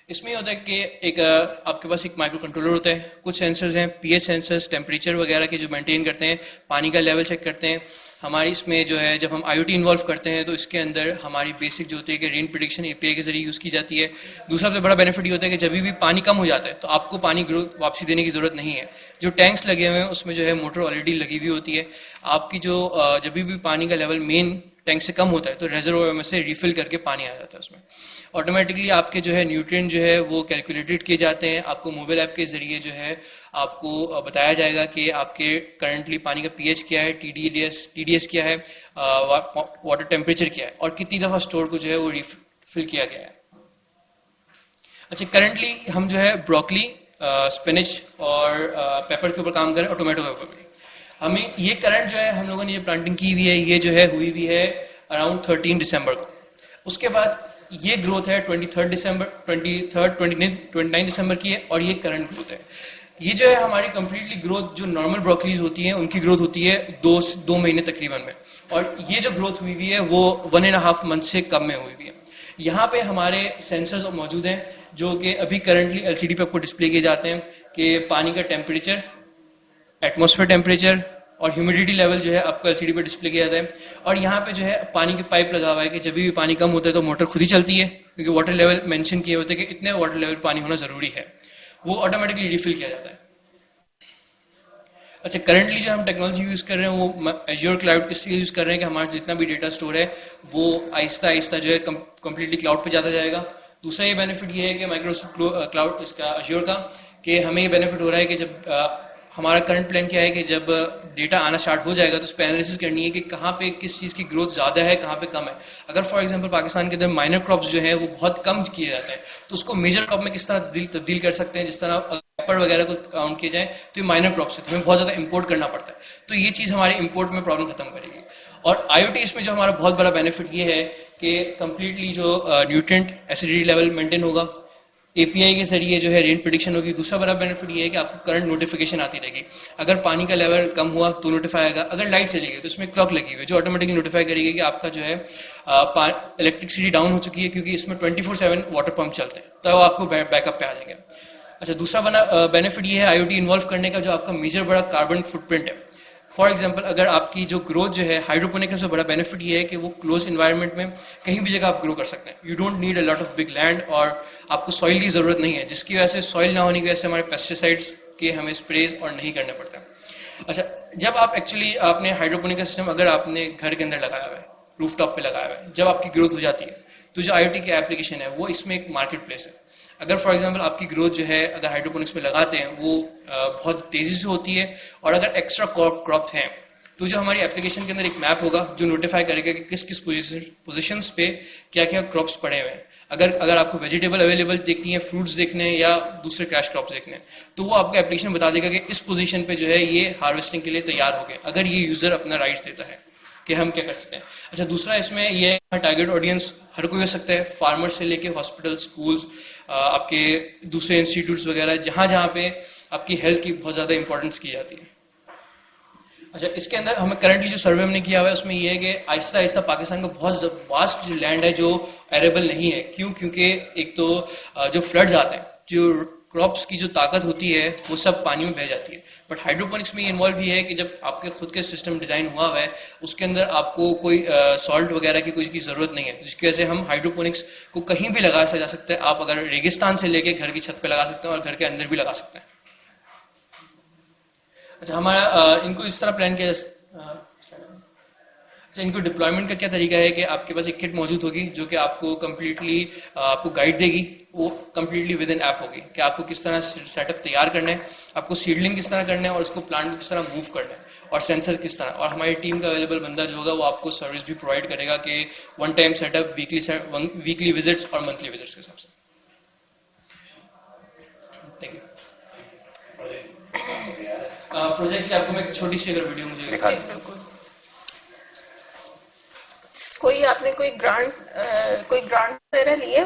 इसमें होता है कि एक आपके पास एक माइक्रो कंट्रोलर होता है, कुछ सेंसर्स हैं, pH सेंसर्स, टेम्परेचर वगैरह के जो मेंटेन करते हैं, पानी का लेवल चेक करते हैं। हमारी इसमें जो है जब हम IoT इन्वॉल्व करते हैं तो इसके अंदर हमारी बेसिक जो होती है कि रेन प्रेडिक्शन API के जरिए यूज़ की जाती है। दूसरा सबसे बड़ा बेनिफिट ये होता है कि जब भी पानी कम हो जाता है तो आपको पानी ग्रोथ वापसी देने की ज़रूरत नहीं है। जो टैंक्स लगे हुए हैं उसमें जो है मोटर ऑलरेडी लगी हुई होती है। आपकी जो जब भी पानी का लेवल मेन टैंक से कम होता है तो रेजर्वायर में से रिफिल करके पानी आ जाता है, उसमें ऑटोमेटिकली आपके जो है न्यूट्रिएंट जो है वो कैलकुलेटेड किए जाते हैं। आपको मोबाइल ऐप के जरिए जो है आपको बताया जाएगा कि आपके करंटली पानी का pH क्या है, TDS क्या है, वाटर टेम्परेचर क्या है, और कितनी दफ़ा स्टोर को जो है वो रिफिल किया गया है। अच्छा, करंटली हम जो है ब्रोकली, स्पिनच और पेपर के ऊपर काम करें और टोमेटो के ऊपर भी। हमें ये करंट जो है हम लोगों ने ये प्लांटिंग की हुई है, ये जो है हुई हुई है अराउंड 13 दिसंबर को। उसके बाद ये ग्रोथ है 29 दिसंबर की है, और ये करंट ग्रोथ है। ये जो है हमारी कंप्लीटली ग्रोथ जो नॉर्मल ब्रोकलीज होती है उनकी ग्रोथ होती है 2 महीने तकरीबन में, और ये जो ग्रोथ हुई हुई है वो 1.5 मंथ से कम में हुई हुई है। यहाँ पे हमारे सेंसर्स मौजूद हैं जो कि अभी करंटली LCD पे आपको डिस्प्ले किए जाते हैं कि पानी का टेम्परेचर, एटमॉस्फेयर टेम्परेचर और ह्यूमिडिटी लेवल जो है आपको LCD पे डिस्प्ले किया जाता है। और यहाँ पे जो है पानी की पाइप लगा हुआ है कि जब भी पानी कम होता है तो मोटर खुद ही चलती है, क्योंकि वाटर लेवल मेंशन किए होते हैं कि इतने वाटर लेवल पानी होना जरूरी है, वो ऑटोमेटिकली रिफिल किया जाता है। अच्छा, करंटली जो हम टेक्नोलॉजी यूज़ कर रहे हैं वो एज्योर क्लाउड इसलिए यूज़ कर रहे हैं कि हमारा जितना भी डेटा स्टोर है वो आहिस्ता आहिस्ता जो है कम्प्लीटली क्लाउड पे जाता जाएगा। दूसरा ये बेनिफिट ये है कि माइक्रोसॉफ्ट क्लाउड इसका एज्योर का, कि हमें ये बेनिफिट हो रहा है कि जब हमारा करंट प्लान क्या है कि जब डेटा आना स्टार्ट हो जाएगा तो उस पर एनालिसिस करनी है कि कहाँ पे किस चीज़ की ग्रोथ ज़्यादा है, कहाँ पे कम है। अगर फॉर एग्जांपल पाकिस्तान के अंदर माइनर क्रॉप्स जो है वो बहुत कम किए जाते हैं तो उसको मेजर क्रॉप में किस तरह तब्दील कर सकते हैं। जिस तरह पेपर वगैरह को काउंट किए जाए तो ये माइनर क्रॉप्स है, तो हमें बहुत ज़्यादा इंपोर्ट करना पड़ता है, तो ये चीज़ हमारे इंपोर्ट में प्रॉब्लम खत्म करेगी। और IoT इसमें जो हमारा बहुत बड़ा बेनिफिट ये है कि कम्प्लीटली जो न्यूट्रिएंट एसिडिटी लेवल मेंटेन होगा, API के जरिए जो है रेन प्रेडिक्शन होगी। दूसरा बड़ा बेनिफिट ये है कि आपको करंट नोटिफिकेशन आती रहेगी। अगर पानी का लेवल कम हुआ तो नोटिफाई आएगा, अगर लाइट चली गई तो इसमें क्लॉक लगी हुई है जो ऑटोमेटिकली नोटिफाई करेगी कि आपका जो है इलेक्ट्रिसिटी डाउन हो चुकी है, क्योंकि इसमें 24/7 वाटर पंप चलते हैं, तो आपको बैकअप पे आ जाएंगे। अच्छा, दूसरा बेनिफिट ये है IoT इन्वॉल्व करने का, जो आपका मेजर बड़ा कार्बन फुटप्रिंट है। फॉर एग्जाम्पल, अगर आपकी जो ग्रोथ जो है हाइड्रोपोनिक का सबसे बड़ा बेनिफिट ये है कि वो क्लोज इन्वायरमेंट में कहीं भी जगह आप ग्रो कर सकते हैं। You don't need a lot of big land, और आपको सॉइल की ज़रूरत नहीं है, जिसकी वजह से सॉइल ना होने की वजह से हमारे पेस्टिसाइड्स के हमें स्प्रेज और नहीं करने पड़ते हैं। अच्छा, जब आप एक्चुअली आपने हाइड्रोपोनिक का सिस्टम अगर आपने घर के अंदर लगाया हुआ है, रूफ टॉप पे लगाया हुआ है, जब आपकी ग्रोथ हो जाती है तो जो IoT की एप्लीकेशन है वो इसमें एक मार्केट प्लेस है। अगर फॉर एग्जांपल आपकी ग्रोथ जो है अगर हाइड्रोपोनिक्स में लगाते हैं वो बहुत तेजी से होती है, और अगर एक्स्ट्रा क्रॉप हैं तो जो हमारी एप्लीकेशन के अंदर एक मैप होगा जो नोटिफाई करेगा कि किस किस पोजीशंस पे क्या क्या क्रॉप्स पड़े हुए हैं। अगर आपको वेजिटेबल अवेलेबल देखनी है, फ्रूट्स देखने हैं या दूसरे क्रैश क्रॉप्स देखने हैं, तो वो आपको एप्लीकेशन बता देगा कि इस पोजीशन पे जो है ये हार्वेस्टिंग के लिए तैयार हो गए, अगर ये यूजर अपना राइट्स देता है कि हम क्या कर सकते हैं। अच्छा, दूसरा इसमें ये है टारगेट ऑडियंस हर कोई हो सकता है, फार्मर से लेके हॉस्पिटल, स्कूल्स, आपके दूसरे इंस्टीट्यूट्स वगैरह, जहाँ पे आपकी हेल्थ की बहुत ज़्यादा इंपॉर्टेंस की जाती है। अच्छा, इसके अंदर हमें करंटली जो सर्वे हमने किया हुआ है उसमें ये है कि आहिस्ता आहिस्ता पाकिस्तान का बहुत वास्ट जो लैंड है जो एरेबल नहीं है। क्यों? क्योंकि एक तो जो फ्लड्स आते हैं, जो क्रॉप्स की जो ताकत होती है वो सब पानी में बह जाती है। बट हाइड्रोपोनिक्स में ये इन्वॉल्व भी है कि जब आपके खुद के सिस्टम डिजाइन हुआ हुआ है उसके अंदर आपको कोई सॉल्ट वगैरह की कोई की जरूरत नहीं है, तो जिसकी वजह से हम हाइड्रोपोनिक्स को कहीं भी लगा जा सकते हैं। आप अगर रेगिस्तान से लेके घर की छत पे लगा सकते हैं और घर के अंदर भी लगा सकते हैं। अच्छा, हमारा इनको इस तरह प्लान किया अच्छा, इनको डिप्लॉयमेंट का क्या तरीका है कि आपके पास एक किट मौजूद होगी जो कि आपको कंप्लीटली आपको गाइड देगी, वो कंप्लीटली विद इन ऐप होगी कि आपको किस तरह सेटअप तैयार करना है, आपको सीडलिंग किस तरह करना है और उसको प्लांट को किस तरह मूव करना है, और सेंसर किस तरह। और हमारी टीम का अवेलेबल बंदा जो होगा वो आपको सर्विस भी प्रोवाइड करेगा कि one time setup, weekly visits और मंथली विजिट्स के हिसाब से। Thank you. प्रोजेक्ट की आपको मैं एक छोटी सी अगर वीडियो मुझे बिल्कुल। कोई आपने कोई ग्रांट वगैरह लिए?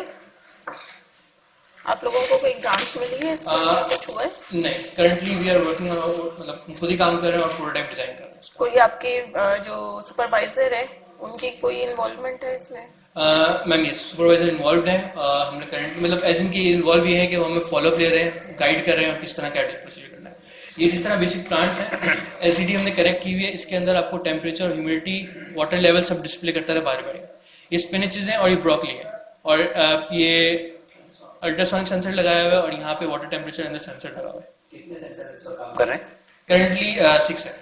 आप लोगों को कोई ग्रांट मिली है इसके लिए कुछ हुआ है? नहीं, currently we are working on, मतलब खुद ही काम कर रहे हैं और प्रोटोटाइप डिजाइन कर रहे हैं। कोई आपके जो सुपरवाइजर है उनकी कोई इन्वॉल्वमेंट है इसमें? मैम यस, सुपरवाइजर इन्वॉल्व है। हमने करंट मतलब एज इनकी इन्वॉल्व ये है कि वो हमें फॉलोअप ले रहे हैं, गाइड कर रहे हैं और किस तरह क्या प्रोसीजर करना है। ये जिस तरह बेसिक प्लांट्स हैं, LCD हमने कनेक्ट की हुई है, इसके अंदर आपको टेम्परेचर, ह्यूमिडिटी, वाटर लेवल सब डिस्प्ले करता है बार बार। ये स्पिनचेस हैं और ये ब्रोकली है, और ये अल्ट्रासोनिक सेंसर लगाया हुआ है और यहाँ पे वाटर टेम्परेचर अंदर सेंसर लगा हुआ है। कितने सेंसर इस वक्त काम कर रहे हैं? करंटली 6 है।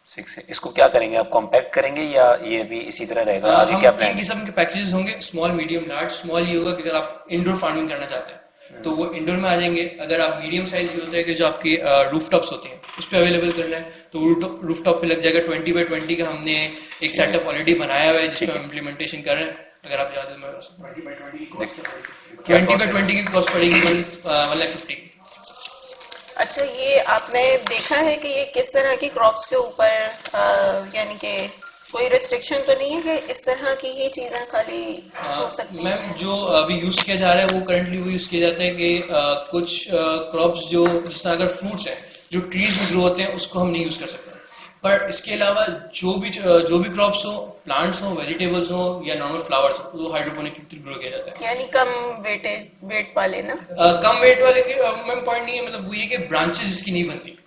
6 है। इसको क्या करेंगे आप, कॉम्पैक्ट करेंगे या ये भी इसी तरह रहेगा? आगे क्या प्लान? 3 किस्म के पैकेजेस होंगे, स्मॉल, मीडियम, लार्ज। स्मॉल ये होगा कि अगर आप इंडोर फार्मिंग करना चाहते हैं तो वो इंडोर में आ जाएंगे। अगर आप मीडियम साइज ये होता है कि जो आपके रूफटॉप्स होते हैं उस पर अवेलेबल करना है तो रूफटॉप पे लग जाएगा। 20x20 का हमने एक सेटअप ऑलरेडी बनाया हुआ है जिसमें हम इम्प्लीमेंटेशन कर रहे हैं। अगर आप याद है 20x20 की कॉस्ट पड़ेगी 1,50,000 की। अच्छा, ये आपने देखा है कि ये किस तरह की क्रॉप्स के ऊपर यानी कि कोई रिस्ट्रिक्शन तो नहीं है कि इस तरह की ही चीजें खाली हो सकती हैं? मैम, जो अभी यूज किया जा रहा है वो करंटली वो यूज किया जाता है कि कुछ क्रॉप्स जो जिस तरह अगर फ्रूट्स हैं जो ट्रीज में ग्रो होते हैं उसको हम नहीं यूज कर सकते, पर इसके अलावा जो भी क्रॉप्स हो, प्लांट्स हो, वेजिटेबल्स हो या नॉर्मल फ्लावर्स हो, वो हाइड्रोपोनिक के थ्रू ग्रो किया जाता है। यानी कम वेट वाले ना? कम वेट वाले की मैम पॉइंट नहीं है, मतलब वो ये कि ब्रांचेस इसकी नहीं बनती।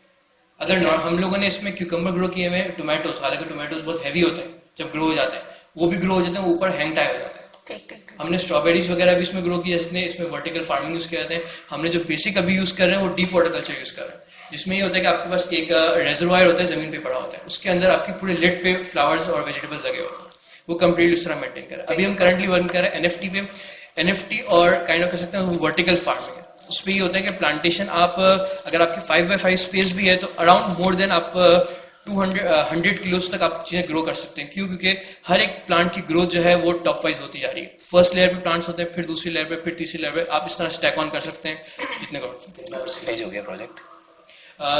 अगर हम लोगों ने इसमें क्यूकम्बर ग्रो किए हुए, टोमेटोज, हालांकि टोमेटोज बहुत हैवी होते हैं, जब ग्रो हो जाते हैं वो भी ग्रो हो जाते हैं, ऊपर हैंग टाई हो जाते हैं। ठीक। हमने स्ट्रॉबेरीज वगैरह भी इसमें ग्रो किया, जिसने इसमें वर्टिकल फार्मिंग यूज किया जाते हैं। हमने जो बेसिक अभी यूज कर रहे हैं वो डीप वाटर कल्चर यूज कर रहे हैं, जिसमें ये होता है कि आपके पास एक रेजरवायर होता है, जमीन पे पड़ा होता है, उसके अंदर आपकी पूरे लिड पे फ्लावर्स और वेजिटेबल्स लगे होते हैं, वो कंप्लीट उस तरह मेंटेन कर रहे हैं। अभी हम करंटली वर्क कर रहे हैं NFT पे। NFT और काइंड ऑफ कह सकते हैं वर्टिकल फार्मिंग है। उसमें ये होता है कि प्लांटेशन आप अगर आपके 5x5 स्पेस भी है तो अराउंड मोर देन आप 100 किलोज तक आप चीजें ग्रो कर सकते हैं। क्यों? क्योंकि हर एक प्लांट की ग्रोथ जो है वो टॉप वाइज होती जा रही है। फर्स्ट लेयर पे प्लांट्स होते हैं, फिर दूसरी लेयर पे, फिर तीसरी लेयर पे, आप इस तरह स्टैक ऑन कर सकते हैं जितने ग्रो सकते हैं। परसेंटेज हो गया प्रोजेक्ट?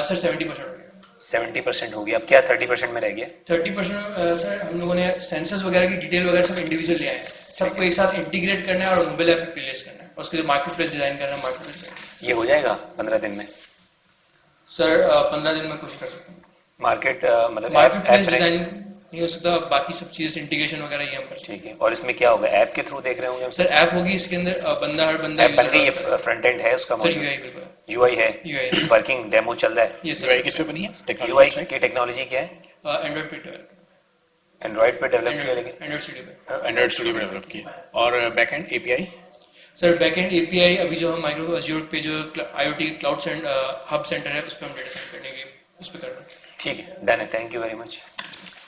सर 70% हो गया। 70% हो गया, अब क्या 30% में रह गया? 30% सर हम लोगों ने सेंसर्स वगैरह की डिटेल वगैरह सब इंडिविजुअल ले आए हैं, सबको एक साथ इंटीग्रेट करना है और मोबाइल ऐप पे प्लेस करना है और उसके लिए मार्केट प्लेस डिजाइन करना है। मार्केट प्लेस ये हो जाएगा 15 दिन में? सर 15 दिन में कोशिश कर सकते हैं। मार्केट मतलब मार्केट प्लेस डिजाइन नहीं हो सकता, बाकी सब चीजें इंटीग्रेशन वगैरह ये हम कर सकते हैं। ठीक है। और इसमें क्या होगा, ऐप के थ्रू देख रहे होंगे? सर ऐप होगी इसके अंदर, हर बंदा बन गई, ये फ्रंट एंड है उसका? सर UI बिल्कुल, UI है, वर्किंग डेमो चल रहा है। Yes sir. किस पे बनी है? UI की टेक्नोलॉजी क्या है? एंड्रॉइड पे डेवलप किया, लेकिन एंड्रॉइड स्टूडियो में डेवलप किया। और backend API? Sir backend API अभी जो हम माइक्रो अज्योर पे जो IoT क्लाउड हब सेंटर है उस पर हम डेटा सेंटर करने की उस पर कर रहे हैं। ठीक है, डन है। Thank you very much.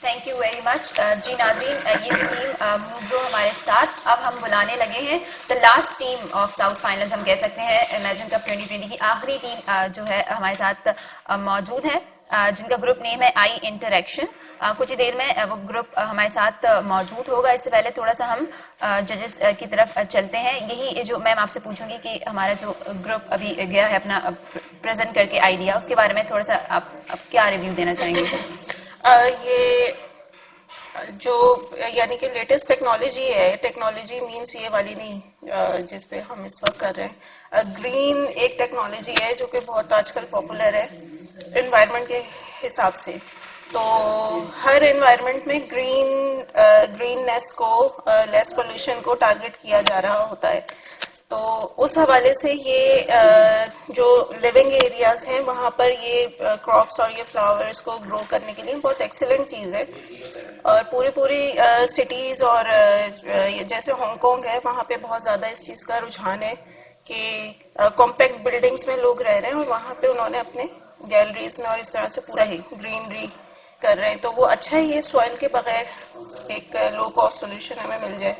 Thank you very much. जी नाज़रीन, ये टीम मूव हमारे साथ। अब हम बुलाने लगे हैं the last team of south finals, हम कह सकते हैं इमेजिन कप 2020 की आखिरी टीम जो है हमारे साथ मौजूद है, जिनका ग्रुप नेम है आई इंटरेक्शन। कुछ ही देर में वो ग्रुप हमारे साथ मौजूद होगा। इससे पहले थोड़ा सा हम जजेस की तरफ चलते हैं। यही जो मैम आपसे पूछूंगी कि हमारा जो ग्रुप अभी गया है अपना प्रेजेंट करके आइडिया, उसके बारे में थोड़ा सा आप क्या रिव्यू देना चाहेंगे? ये जो यानी कि लेटेस्ट टेक्नोलॉजी है, टेक्नोलॉजी मींस ये वाली नहीं जिस पे हम इस वक्त कर रहे हैं। ग्रीन एक टेक्नोलॉजी है जो कि बहुत आजकल पॉपुलर है एनवायरनमेंट के हिसाब से। तो हर एनवायरनमेंट में ग्रीननेस को, लेस पोल्यूशन को टारगेट किया जा रहा होता है। तो उस हवाले से ये जो लिविंग एरियाज हैं वहाँ पर ये क्रॉप्स और ये फ्लावर्स को ग्रो करने के लिए बहुत एक्सीलेंट चीज़ है। और पूरी सिटीज़ और जैसे हांगकांग है, वहाँ पे बहुत ज़्यादा इस चीज़ का रुझान है कि कॉम्पैक्ट बिल्डिंग्स में लोग रह रहे हैं और वहाँ पे उन्होंने अपने गैलरीज में और इस तरह से पूरा ग्रीनरी कर रहे हैं। तो वो अच्छा ही है, सॉइल के बगैर एक लो कॉस्ट सोल्यूशन हमें मिल जाए।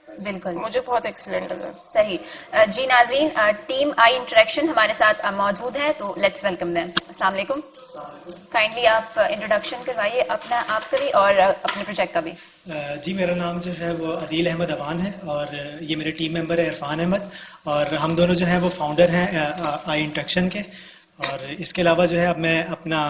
बिल्कुल, मुझे बहुत एक्सीलेंट लगा। सही। जी नाज़रीन, टीम आई इंटरेक्शन हमारे साथ मौजूद है, तो लेट्स वेलकम देम। अस्सलाम वालेकुम। काइंडली आप इंट्रोडक्शन करवाइए अपना, आप करिए और अपने प्रोजेक्ट का भी। जी, मेरा नाम जो है वो अदील अहमद अवान है और ये मेरे टीम मेंबर है इरफान अहमद, और हम दोनों जो हैं वो फाउंडर हैं आई इंटरेक्शन के। और इसके अलावा जो है अब मैं अपना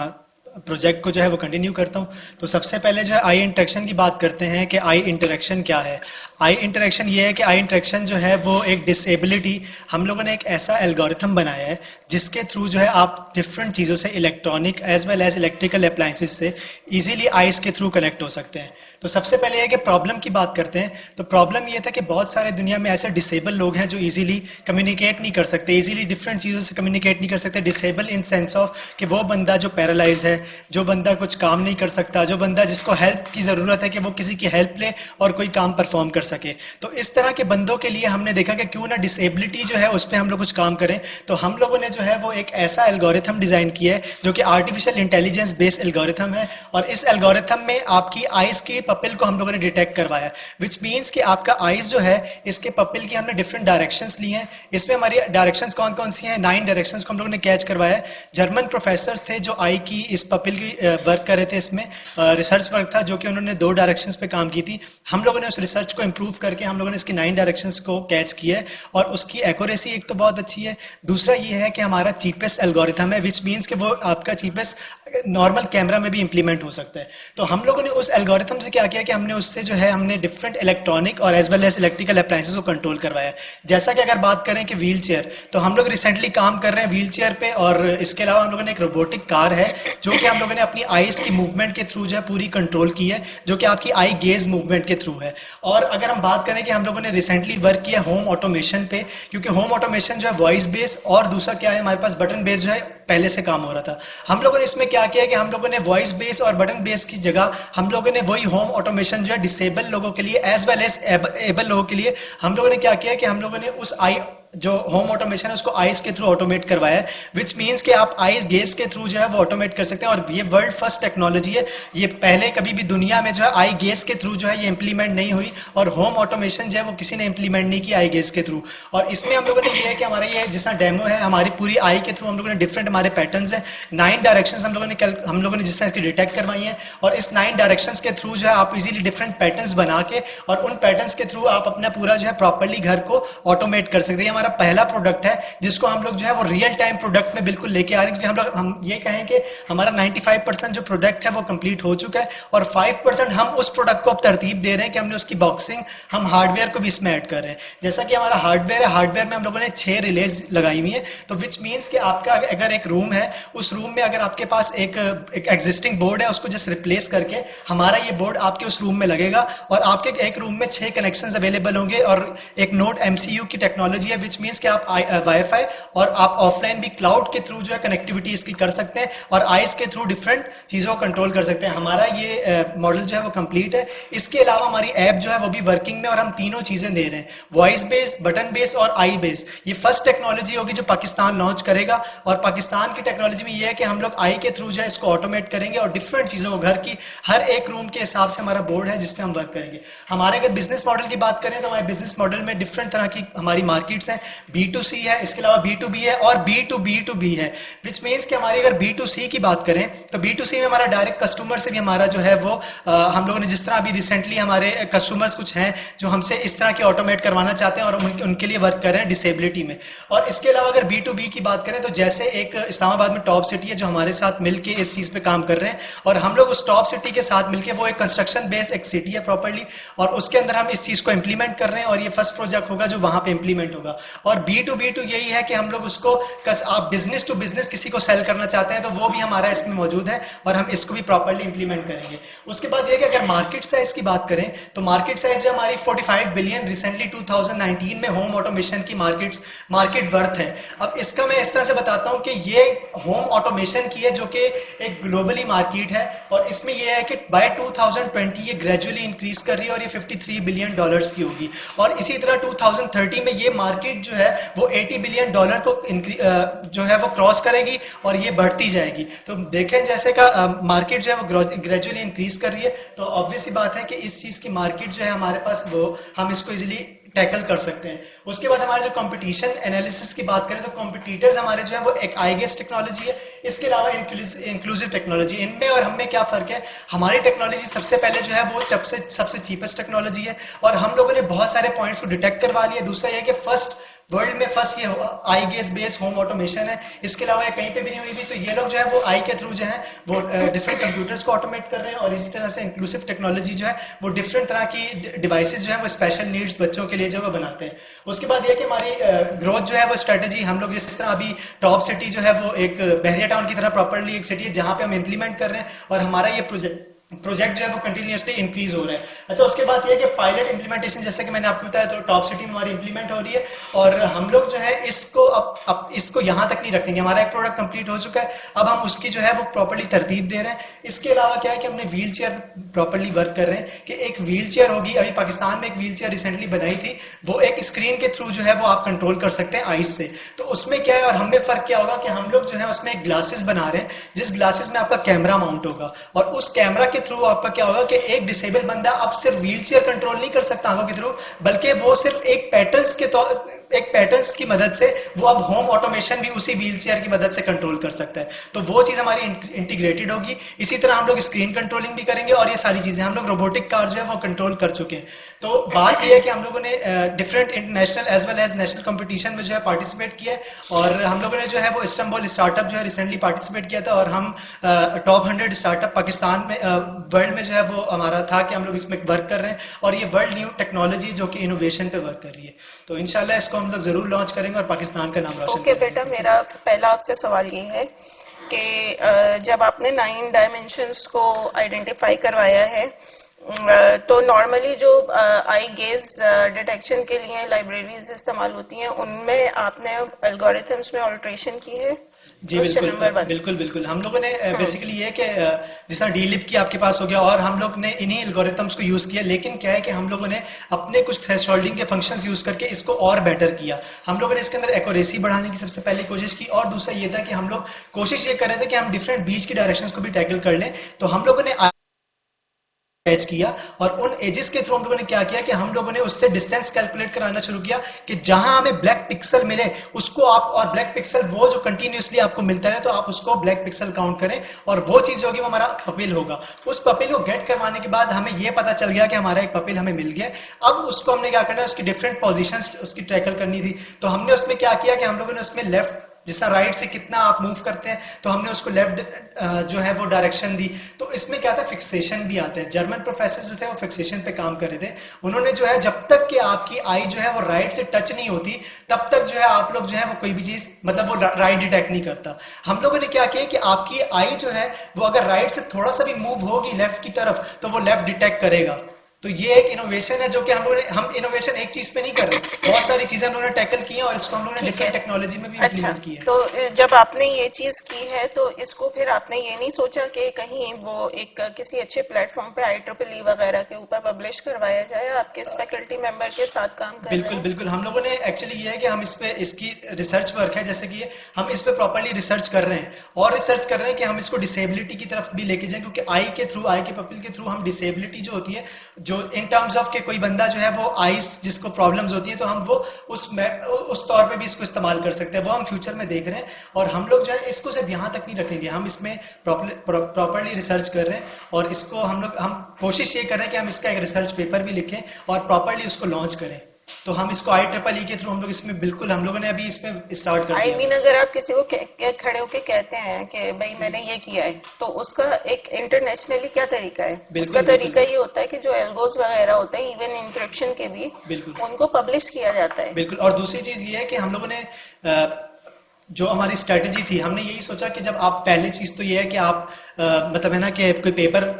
प्रोजेक्ट को जो है वो कंटिन्यू करता हूँ। तो सबसे पहले जो है आई इंटरेक्शन की बात करते हैं कि आई इंटरेक्शन क्या है। आई इंटरेक्शन ये है कि आई इंटरेक्शन जो है वो एक डिसेबिलिटी, हम लोगों ने एक ऐसा एल्गोरिथम बनाया है जिसके थ्रू जो है आप डिफरेंट चीज़ों से, electronic as well as electrical appliances से इजीली आइज़ के थ्रू कनेक्ट हो सकते हैं। तो सबसे पहले ये कि प्रॉब्लम की बात करते हैं। तो प्रॉब्लम ये था कि बहुत सारे दुनिया में ऐसे डिसेबल लोग हैं जो इजीली कम्युनिकेट नहीं कर सकते, इजीली डिफरेंट चीज़ों से कम्युनिकेट नहीं कर सकते। डिसेबल इन सेंस ऑफ कि वो बंदा जो पैरालाइज है, जो बंदा कुछ काम नहीं कर सकता, जो बंदा जिसको हेल्प की ज़रूरत है कि वो किसी की हेल्प ले और कोई काम परफॉर्म कर सके। तो इस तरह के बंदों के लिए हमने देखा कि क्यों ना डिसेबिलिटी जो है उस पर हम लोग कुछ काम करें। तो हम लोगों ने जो है वो एक ऐसा एल्गोरिथम डिज़ाइन किया है जो कि आर्टिफिशियल इंटेलिजेंस बेस्ड एल्गोरिथम है। और इस एल्गोरिथम में आपकी आइज़ की पपिल को हम लोगों ने डिटेक्ट करवाया, विच मीन्स कि आपका आइज़ जो है, इसके पपिल की हमने डिफरेंट डायरेक्शंस ली हैं। इसमें हमारी डायरेक्शंस कौन कौन सी हैं? 9 डायरेक्शंस को हम लोगों ने कैच करवाया है। जर्मन प्रोफेसर्स थे जो आई की इस पपिल की वर्क कर रहे थे, इसमें रिसर्च वर्क था जो कि उन्होंने 2 डायरेक्शंस पे काम की थी। हम लोगों ने उस रिसर्च को इम्प्रूव करके हम लोगों ने इसकी 9 डायरेक्शंस को कैच किया है और उसकी एक्यूरेसी एक तो बहुत अच्छी है। दूसरा ये है कि हमारा चीपेस्ट एल्गोरिथम है, विच मीन्स कि वो आपका चीपेस्ट नॉर्मल कैमरा में भी इंप्लीमेंट हो सकता है। तो हम लोगों ने उस एल्गोरिथम से क्या किया कि हमने उससे जो है हमने डिफरेंट इलेक्ट्रॉनिक और as well as electrical appliances को कंट्रोल करवाया। जैसा कि अगर बात करें कि व्हील चेयर, तो हम लोग रिसेंटली काम कर रहे हैं व्हील चेयर पे, और इसके अलावा हम लोगों ने एक रोबोटिक कार है जो कि हम लोगों ने अपनी आईज की मूवमेंट के थ्रू जो है पूरी कंट्रोल की है, जो कि आपकी आई गेज मूवमेंट के थ्रू है। और अगर हम बात करें कि हम लोगों ने रिसेंटली वर्क किया होम ऑटोमेशन पे, क्योंकि होम ऑटोमेशन जो है वॉइस बेस और दूसरा क्या है हमारे पास बटन बेस जो है पहले से काम हो रहा था। हम लोगों ने इसमें क्या किया कि हम लोगों ने वॉइस बेस और बटन बेस की जगह हम लोगों ने वही होम ऑटोमेशन जो है डिसेबल लोगों के लिए एज वेल एज एबल लोगों के लिए हम लोगों ने क्या किया कि हम लोगों ने उस आई जो होम ऑटोमेशन है उसको आइज के थ्रू ऑटोमेट करवाया है, विच मीन्स कि आप आई गेज के थ्रू जो है वो ऑटोमेट कर सकते हैं। और ये वर्ल्ड फर्स्ट टेक्नोलॉजी है, ये पहले कभी भी दुनिया में जो है आई गेज के थ्रू जो है ये इंप्लीमेंट नहीं हुई, और होम ऑटोमेशन जो है वो किसी ने इंप्लीमेंट नहीं किया आई गेज के थ्रू। और इसमें हम लोगों ने ये है कि हमारा ये जितना डेमो है हमारी पूरी आई के थ्रू हम लोगों ने डिफरेंट हमारे पैटर्न्स हैं, 9 डायरेक्शंस हम लोगों ने जिस तरह की डिटेक्ट करवाई हैं, और इस 9 डायरेक्शंस के थ्रू जो है आप इजीली डिफरेंट पैटर्न्स बना के और उन पैटर्न्स के थ्रू आप अपना पूरा जो है प्रॉपर्ली घर को ऑटोमेट कर सकते हैं। हमारा पहला प्रोडक्ट है जिसको हम लोग जो है वो रियल टाइम प्रोडक्ट में बिल्कुल लेके आ रहे हैं, क्योंकि हम ये कहें कि हमारा 95% जो प्रोडक्ट है वो कंप्लीट हो चुका है और 5% हम उस प्रोडक्ट को अब तरतीब दे रहे हैं कि हमने उसकी बॉक्सिंग हम हार्डवेयर को भी इसमें ऐड कर रहे हैं। जैसा कि हमारा हार्डवेयर है, हार्डवेयर में हम लोगों ने 6 रिलेज लगाई हुई है, तो विच मीन्स कि आपका अगर एक रूम है, उस रूम में अगर आपके पास एक एग्जिस्टिंग बोर्ड है उसको जस्ट रिप्लेस करके हमारा ये बोर्ड आपके उस रूम में लगेगा और आपके एक रूम में 6 कनेक्शंस अवेलेबल होंगे। और एक नोड MCU की टेक्नोलॉजी है विच विच मीन्स कि आप वाईफाई और आप ऑफलाइन भी क्लाउड के थ्रू जो है कनेक्टिविटी इसकी कर सकते हैं और आईज के थ्रू डिफरेंट चीज़ों को कंट्रोल कर सकते हैं। हमारा ये मॉडल जो है वो कंप्लीट है। इसके अलावा हमारी ऐप जो है वो भी वर्किंग में और हम तीनों चीज़ें दे रहे हैं, वॉइस बेस, बटन बेस और आई बेस। ये फर्स्ट टेक्नोलॉजी होगी जो पाकिस्तान लॉन्च करेगा और पाकिस्तान की टेक्नोलॉजी में ये है कि हम लोग आई के थ्रू जो है इसको ऑटोमेट करेंगे और डिफरेंट चीज़ों को घर की हर एक रूम के हिसाब से हमारा बोर्ड है जिसपे हम वर्क करेंगे। हमारे अगर बिजनेस मॉडल की बात करें तो हमारे बिजनेस मॉडल में डिफरेंट तरह की हमारी मार्केट्स हैं। B2C है, इसके अलावा B2B है और B2B2B है, विच मीन्स कि हमारी अगर B2C की बात करें तो B2C में हमारा डायरेक्ट कस्टमर से भी हमारा जो है वो हम लोगों ने जिस तरह अभी रिसेंटली हमारे कस्टमर्स कुछ हैं जो हमसे इस तरह की ऑटोमेट करवाना चाहते हैं और उनके लिए वर्क कर रहे हैं डिसेबिलिटी में। और इसके अलावा अगर B2B की बात करें तो जैसे एक इस्लामाबाद में टॉप सिटी है जो हमारे साथ मिलके इस चीज़ पे काम कर रहे हैं और हम लोग उस टॉप सिटी के साथ मिलके, वो एक कंस्ट्रक्शन बेस्ड एक सिटी है प्रॉपर्ली, और उसके अंदर हम इस चीज़ को इंप्लीमेंट कर रहे हैं और ये फर्स्ट प्रोजेक्ट होगा जो वहाँ पे इंप्लीमेंट होगा। और B2B2 यही है कि हम लोग उसको आप बिजनेस टू बिजनेस किसी को सेल करना चाहते हैं तो वो भी हमारा इसमें मौजूद है और हम इसको भी प्रॉपर्ली इंप्लीमेंट करेंगे। उसके बाद ये कि अगर मार्केट साइज की बात करें तो मार्केट साइज जो हमारी 45 बिलियन रिसेंटली 2019 में होम ऑटोमेशन की मार्केट वर्थ है। अब इसका मैं इस तरह से बताता हूं कि ये होम ऑटोमेशन की है जो कि एक ग्लोबली मार्केट है और इसमें ये है कि बाय 2020 ये ग्रेजुअली इंक्रीज कर रही है और ये $53 बिलियन की होगी और इसी तरह 2030 में ये मार्केट जो है वो $80 बिलियन को जो है वो क्रॉस करेगी और ये बढ़ती जाएगी। तो देखें जैसे का मार्केट जो है वो ग्रेजुअली इंक्रीज कर रही है तो ऑब्वियस सी बात है कि इस चीज की मार्केट जो है हमारे पास वो हम इसको इजीली टैकल कर सकते हैं। उसके बाद हमारे जो कंपटीशन एनालिसिस की बात करें तो कॉम्पिटिटर्स हमारे जो है वो एक आई गेस टेक्नोलॉजी है, इसके अलावा इंक्लूसिव टेक्नोलॉजी। इनमें और हम में क्या फर्क है? हमारी टेक्नोलॉजी सबसे पहले जो है वो सबसे चीपेस्ट टेक्नोलॉजी है और हम लोगों ने बहुत सारे पॉइंट्स को डिटेक्ट करवा लिया। दूसरा यह कि वर्ल्ड में फर्स्ट ये eye gaze based home automation है, इसके अलावा कहीं पे भी नहीं हुई भी। तो ये लोग जो है वो आई के थ्रू जो है वो डिफरेंट कंप्यूटर्स को ऑटोमेट कर रहे हैं और इसी तरह से इंक्लूसिव टेक्नोलॉजी जो है वो डिफरेंट तरह की डिवाइसेस जो है वो स्पेशल नीड्स बच्चों के लिए जो है बनाते हैं। उसके बाद ये कि हमारी ग्रोथ जो है वो स्ट्रेटेजी हम लोग जिस तरह अभी टॉप सिटी जो है वो एक बहरिया टाउन की तरह प्रॉपर्ली एक सिटी है जहाँ पे हम इंप्लीमेंट कर रहे हैं और हमारा ये प्रोजेक्ट जो है वो कंटिन्यूसली इंक्रीज हो रहा है। अच्छा, उसके बाद ये कि पायलट इंप्लीमेंटेशन जैसे कि मैंने आपको बताया तो टॉप सिटी में हमारी इंप्लीमेंट हो रही है और हम लोग जो है इसको अब इसको यहाँ तक नहीं रखेंगे। हमारा एक प्रोडक्ट कंप्लीट हो चुका है, अब हम उसकी जो है वो प्रॉपर्ली तरतीब दे रहे हैं। इसके अलावा क्या है कि हमने व्हील चेयर प्रॉपर्ली वर्क कर रहे हैं कि एक व्हील चेयर होगी। अभी पाकिस्तान में एक व्हील चेयर रिसेंटली बनाई थी, वो एक स्क्रीन के थ्रू जो है वो आप कंट्रोल कर सकते हैं आइस से। तो उसमें क्या है और हमें फर्क क्या होगा कि हम लोग जो है उसमें एक ग्लासेस बना रहे हैं जिस ग्लासेस में आपका कैमरा माउंट होगा और उस कैमरा के थ्रू आपका क्या होगा कि एक डिसेबल बंदा अब सिर्फ व्हील चेयर कंट्रोल नहीं कर सकता आंखों के थ्रू, बल्कि वो सिर्फ एक पैटर्न्स की मदद से वो अब होम ऑटोमेशन भी उसी व्हील चेयर की मदद से कंट्रोल कर सकता है। तो वो चीज़ हमारी इंटीग्रेटेड होगी। इसी तरह हम लोग स्क्रीन कंट्रोलिंग भी करेंगे और ये सारी चीज़ें हम लोग रोबोटिक कार जो है वो कंट्रोल कर चुके हैं। तो बात ये है कि हम लोगों ने different international as well as national competition में जो है पार्टिसिपेट किया है और हम लोगों ने जो है वो इस्तांबुल स्टार्टअप जो है रिसेंटली पार्टिसिपेट किया था और हम टॉप 100 स्टार्टअप पाकिस्तान में वर्ल्ड में जो है वो हमारा था कि हम लोग इसमें वर्क कर रहे हैं और ये वर्ल्ड न्यू टेक्नोलॉजी जो कि इनोवेशन पे वर्क कर रही है। तो इंशाल्लाह इसको हम लोग जरूर लॉन्च करेंगे और पाकिस्तान का नाम रोशन करेंगे। बेटा, मेरा पहला आपसे सवाल ये है कि जब आपने 9 डायमेंशंस को आइडेंटिफाई करवाया है तो नॉर्मली जो आई गेज डिटेक्शन के लिए लाइब्रेरीज इस्तेमाल होती हैं उनमें आपने एल्गोरिथम्स में ऑल्ट्रेशन की है? जी बिल्कुल। हम लोगों ने बेसिकली ये कि जिस तरह डीलिप की आपके पास हो गया और हम लोग ने इन्हीं एल्गोरिथम्स को यूज किया, लेकिन क्या है कि हम लोगों ने अपने कुछ थ्रेशोल्डिंग के फंक्शंस यूज करके इसको और बेटर किया। हम लोगों ने इसके अंदर एक्यूरेसी बढ़ाने की सबसे पहले कोशिश की और दूसरा ये था कि हम लोग कोशिश ये कर रहे थे कि हम डिफरेंट बीच की डायरेक्शंस को भी टैकल कर लें। तो हम लोगों ने एज किया और उन एजेस के थ्रू हम लोगों ने क्या किया कि हम लोगों ने उससे डिस्टेंस कैलकुलेट कराना शुरू किया कि जहां हमें ब्लैक पिक्सल मिले उसको आप, और ब्लैक पिक्सल वो जो कंटिन्यूसली आपको मिलता है तो आप उसको ब्लैक पिक्सल काउंट करें और वो चीज होगी वो हमारा पपिल होगा। उस पपिल को गेट करवाने के बाद हमें ये पता चल गया कि हमारा एक पपिल हमें मिल गया। अब उसको हमने क्या करना है, उसकी डिफरेंट पोजिशंस उसकी टैकल करनी थी। तो हमने उसमें क्या किया कि हम लोगों ने उसमें लेफ्ट जिस तरह राइट से कितना आप मूव करते हैं तो हमने उसको लेफ्ट जो है वो डायरेक्शन दी। तो इसमें क्या था, फिक्सेशन भी आता है। जर्मन प्रोफेसर जो थे वो फिक्सेशन पे काम कर रहे थे। उन्होंने जो है जब तक कि आपकी आई जो है वो राइट से टच नहीं होती तब तक जो है आप लोग जो है वो कोई भी चीज मतलब वो राइट डिटेक्ट नहीं करता। हम लोगों ने क्या किया कि आपकी आई जो है वो अगर राइट से थोड़ा सा भी मूव होगी लेफ्ट की तरफ तो वो लेफ्ट डिटेक्ट करेगा। तो ये एक इनोवेशन है जो कि हम इनोवेशन एक चीज पे नहीं कर रहे, बहुत सारी चीजें हम लोगों ने टैकल की हैं और इसको हम लोगों ने डिफरेंट टेक्नोलॉजी में भी इम्प्लीमेंट की है। तो जब आपने ये चीज की है तो इसको फिर आपने ये नहीं सोचा कि कहीं वो एक किसी अच्छे प्लेटफॉर्म पे IEEE वगैरह के ऊपर पब्लिश करवाया जाए? आपके इस फैकल्टी मेंबर के साथ काम कर बिल्कुल बिल्कुल, हम लोगों ने एक्चुअली ये है कि हम इस पे इसकी रिसर्च वर्क है, जैसे कि हम इस पे प्रॉपर्ली रिसर्च कर रहे हैं और रिसर्च कर रहे हैं कि हम इसको डिसेबिलिटी की तरफ भी लेके जाएं, क्योंकि आई के पपिल के थ्रू हम डिसेबिलिटी जो होती है, जो इन टर्म्स ऑफ के कोई बंदा जो है वो आइस जिसको प्रॉब्लम्स होती है, तो हम वो उस तौर पे भी इसको इस्तेमाल कर सकते हैं, वो हम फ्यूचर में देख रहे हैं। और हम लोग जो है इसको सिर्फ यहाँ तक नहीं रखेंगे, हम इसमें प्रॉपर्ली रिसर्च कर रहे हैं और इसको हम कोशिश ये कर रहे हैं कि हम इसका एक रिसर्च पेपर भी लिखें और प्रॉपर्ली उसको लॉन्च करें। तो हम इसको IEEE के थ्रू हम लोग इसमें बिल्कुल हम लोगों ने अभी इसमें स्टार्ट कर दिया। अगर आप किसी को खड़े होके कहते हैं कि भाई मैंने ये किया है, तो उसका एक इंटरनेशनली क्या तरीका है? उसका तरीका ये होता है कि जो एल्गोस वगैरह होते हैं, इवन इंक्रिप्शन के भी, उनको पब्लिश किया जाता है। बिल्कुल। और दूसरी चीज ये है कि हम लोगों ने जो हमारी स्ट्रेटेजी थी, हमने यही सोचा कि जब आप पहली चीज तो ये है कि आप मतलब है ना कि कोई पेपर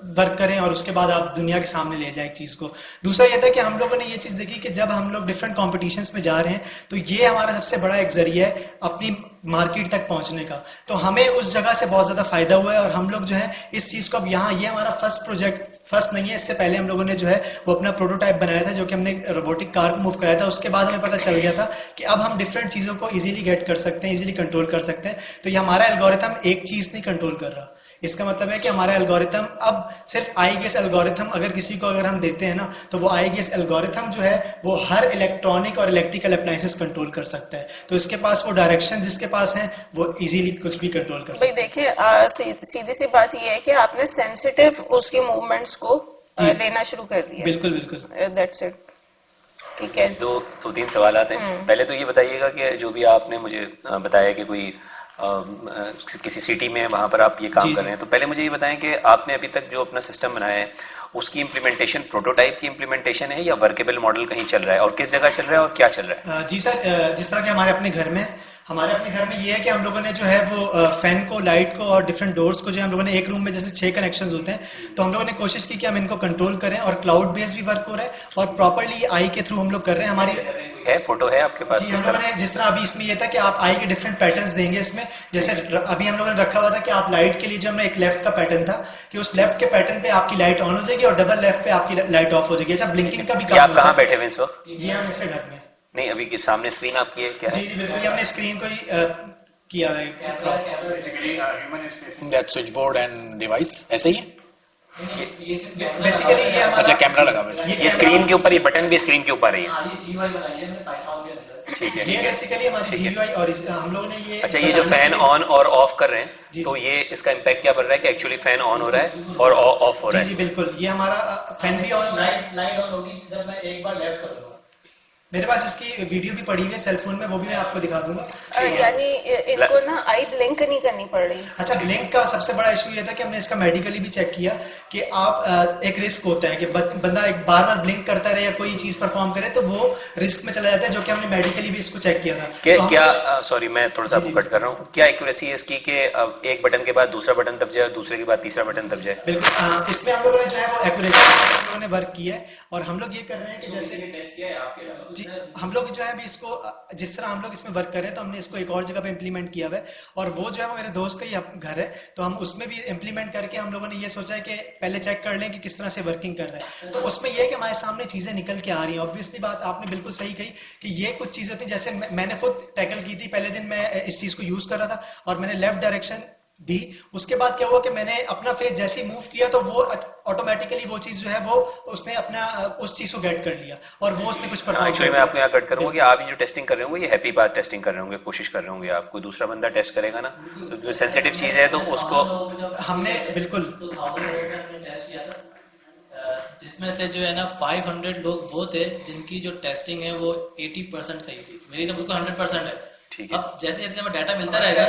वर्क करें और उसके बाद आप दुनिया के सामने ले जाए एक चीज को। दूसरा ये था कि हम लोगों ने ये चीज देखी कि जब हम लोग डिफरेंट कॉम्पिटिशन्स में जा रहे हैं तो ये हमारा सबसे बड़ा एक जरिया है अपनी मार्केट तक पहुंचने का। तो हमें उस जगह से बहुत ज्यादा फायदा हुआ है और हम लोग जो है इस चीज को अब यहाँ, ये हमारा फर्स्ट नहीं है, इससे पहले हम लोगों ने जो है वो अपना प्रोटोटाइप बनाया था जो कि हमने रोबोटिक कार को मूव कराया था। उसके बाद हमें पता चल गया था कि अब हम डिफरेंट चीजों को इजीली गेट कर सकते हैं, इजीली कंट्रोल कर सकते हैं। तो ये हमारा एल्गोरिथम एक चीज नहीं कंट्रोल कर रहा, इसका मतलब है कि हमारा एल्गोरिथम अब सिर्फ आई गेस एल्गोरिथम अगर किसी को अगर हम देते हैं ना, तो वो आई गेस एल्गोरिथम जो है वो हर इलेक्ट्रॉनिक और इलेक्ट्रिकल अप्लायंसेस कंट्रोल कर सकता है। तो इसके पास वो डायरेक्शन जिसके पास है वो इजीली कुछ भी कंट्रोल कर सकता है। देखिए सीधी सी बात ये है कि आपने सेंसिटिव उसके मूवमेंट्स को लेना शुरू कर दिया। बिल्कुल बिल्कुल, दैट्स इट। ठीक है, दो तीन सवाल आते हैं। पहले तो ये बताइएगा कि जो भी आपने मुझे बताया कि कोई किसी सिटी में वहां पर आप ये काम कर रहे हैं, तो पहले मुझे ये बताएं कि आपने अभी तक जो अपना सिस्टम बनाया है उसकी इम्प्लीमेंटेशन प्रोटोटाइप की इम्प्लीमेंटेशन है या वर्केबल मॉडल कहीं चल रहा है, और किस जगह चल रहा है और क्या चल रहा है? जी सर, जिस तरह के हमारे अपने घर में ये है कि हम लोगों ने जो है वो फैन को, लाइट को और डिफरेंट डोर्स को जो हम लोगों ने एक रूम में जैसे 6 कनेक्शंस होते हैं, तो हम लोगों ने कोशिश की कि हम इनको कंट्रोल करें और क्लाउड बेस भी वर्क हो रहा है और प्रॉपर्ली आई के थ्रू हम लोग कर रहे हैं। हमारी फोटो है आपके पास? जी, हम लोगों ने जिस तरह अभी इसमें ये था कि आप आई के डिफरेंट पैटर्न्स देंगे इसमें, जैसे अभी हम लोगों ने रखा हुआ था कि आप लाइट के लिए जो हमने एक लेफ्ट का पैटर्न था कि उस लेफ्ट के पैटर्न पे आपकी लाइट ऑन हो जाएगी और डबल लेफ्ट पे आपकी लाइट ऑफ हो जाएगी। अच्छा, ब्लिंकिंग का भी काम। आप कहाँ बैठे हुए इस वक्त? ये हम इससे घर में। नहीं, अभी सामने स्क्रीन आपकी है क्या? जी बिल्कुल, ये हमने स्क्रीन को ही किया है। That switch board and device ऐसे ही है बेसिकली ये हमारा। अच्छा, कैमरा लगा हुआ है ये स्क्रीन के ऊपर, ये बटन भी स्क्रीन के ऊपर है। ठीक है, ये बेसिकली हमारी GUI और हम लोगों ने ये। अच्छा, ये जो फैन ऑन और ऑफ कर रहे हैं, तो ये इसका इम्पैक्ट क्या पड़ रहा है कि एक्चुअली फैन ऑन हो रहा है और ऑफ हो रहा है? जी बिल्कुल, ये हमारा फैन भी ऑन, लाइट ऑन होगी जब मैं एक बार लेफ्ट करूंगा। मेरे पास इसकी वीडियो भी पड़ी हुई है सेल फोन में, वो भी मैं आपको दिखा दूंगा। यानी इनको ना आई ब्लिंक नहीं करनी पड़ रही। अच्छा, ब्लिंक का सबसे बड़ा इशू ये था कि हमने इसका मेडिकली भी चेक किया कि आप एक रिस्क होता है कि बंदा एक बार ब्लिंक करता रहे या कोई चीज परफॉर्म करे तो वो रिस्क में चला जाता है, जो कि हमने मेडिकली भी इसको चेक किया था। क्या सॉरी मैं थोड़ा सा कट कर रहा हूँ, क्या एक्यूरेसी है इसकी कि एक बटन के बाद दूसरा बटन दब जाए, दूसरे के बाद तीसरा बटन दब जाए? बिल्कुल, इसमें हम लोगों ने जो है वो एक्यूरेसी हम लोगों ने वर्क किया है और हम लोग ये कर रहे हैं कि जैसे हम लोग जो है अभी इसको जिस तरह हम लोग इसमें वर्क कर रहे हैं, तो हमने इसको एक और जगह पे इंप्लीमेंट किया हुआ है और वो जो है वो मेरे दोस्त का ही घर है, तो हम उसमें भी इंप्लीमेंट करके हम लोगों ने ये सोचा है कि पहले चेक कर लें कि किस तरह से वर्किंग कर रहा है। तो उसमें यह है कि हमारे सामने चीजें निकल के आ रही हैं। ऑब्वियसली बात आपने बिल्कुल सही कही कि ये कुछ चीजें थी, जैसे मैंने खुद टैकल की थी, पहले दिन मैं इस चीज को यूज कर रहा था और मैंने लेफ्ट डायरेक्शन दी। उसके बाद क्या हुआ कि मैंने अपना फेस जैसे ही मूव किया तो वो ऑटोमेटिकली वो चीज जो है वो उसने अपना उस चीज को गेट कर लिया और वो उसने कुछ परफॉर्म किया। मैं आपको यहाँ कट करूंगा कि आप जो टेस्टिंग कर रहे होंगे ये हैप्पी बात टेस्टिंग कर रहे होंगे, कोशिश कर रहे होंगे आप, कोई दूसरा बंदा टेस्ट करेगा ना तो जो सेंसिटिव चीज है तो उसको हमने बिल्कुल जिसमें से जो है ना 500 लोग वो थे जिनकी जो टेस्टिंग है वो 80% सही थी, मेरी तो बिल्कुल 100% है। ठीक है, अब जैसे जैसे हमें डाटा मिलता रहेगा,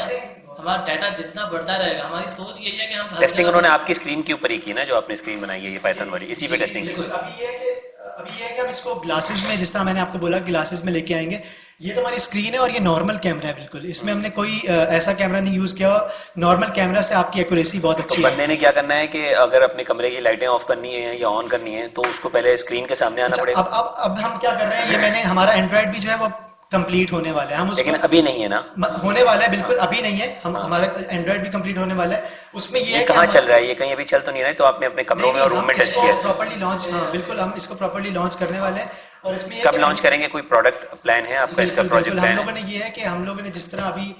हमारा डाटा जितना बढ़ता रहेगा, हमारी सोच यही है कि हम टेस्टिंग उन्होंने आपकी स्क्रीन के ऊपर ही की ना, जो आपने स्क्रीन बनाई है ये पाइथन वाली, इसी पे टेस्टिंग की। अभी ये है कि हम इसको ग्लासेस में, जिस तरह मैंने आपको बोला ग्लासेस में लेके आएंगे, ये तो हमारी स्क्रीन है और ये नॉर्मल कैमरा है बिल्कुल, इसमें हमने कोई ऐसा कैमरा नहीं यूज किया। नॉर्मल कैमरा से आपकी एक्यूरेसी बहुत अच्छी है। बंदे ने क्या करना है कि अगर अपने कमरे की लाइटें ऑफ करनी है या ऑन करनी है तो उसको पहले स्क्रीन के सामने आना पड़ेगा। अब हम क्या कर रहे हैं, ये मैंने हमारा एंड्रॉइड भी जो है वो कंप्लीट होने वाला है, हम उसको, लेकिन अभी नहीं है ना, होने वाला है बिल्कुल, अभी नहीं है, हम हमारा एंड्रॉइड भी कंप्लीट होने वाला है। उसमें ये कहाँ चल रहा है, ये कहीं अभी चल तो नहीं रहा है? तो आपने अपने कमरों में और रूम में टेस्ट किया है? प्रॉपर्ली लॉन्च, हाँ बिल्कुल, हम इसको प्रॉपर्ली लॉन्च करने वाले हैं। और इसमें कब लॉन्च करेंगे, कोई प्रोडक्ट प्लान है आपका? इसका प्रोजेक्ट प्लान हम लोगों ने ये है कि हम लोगों ने जिस तरह अभी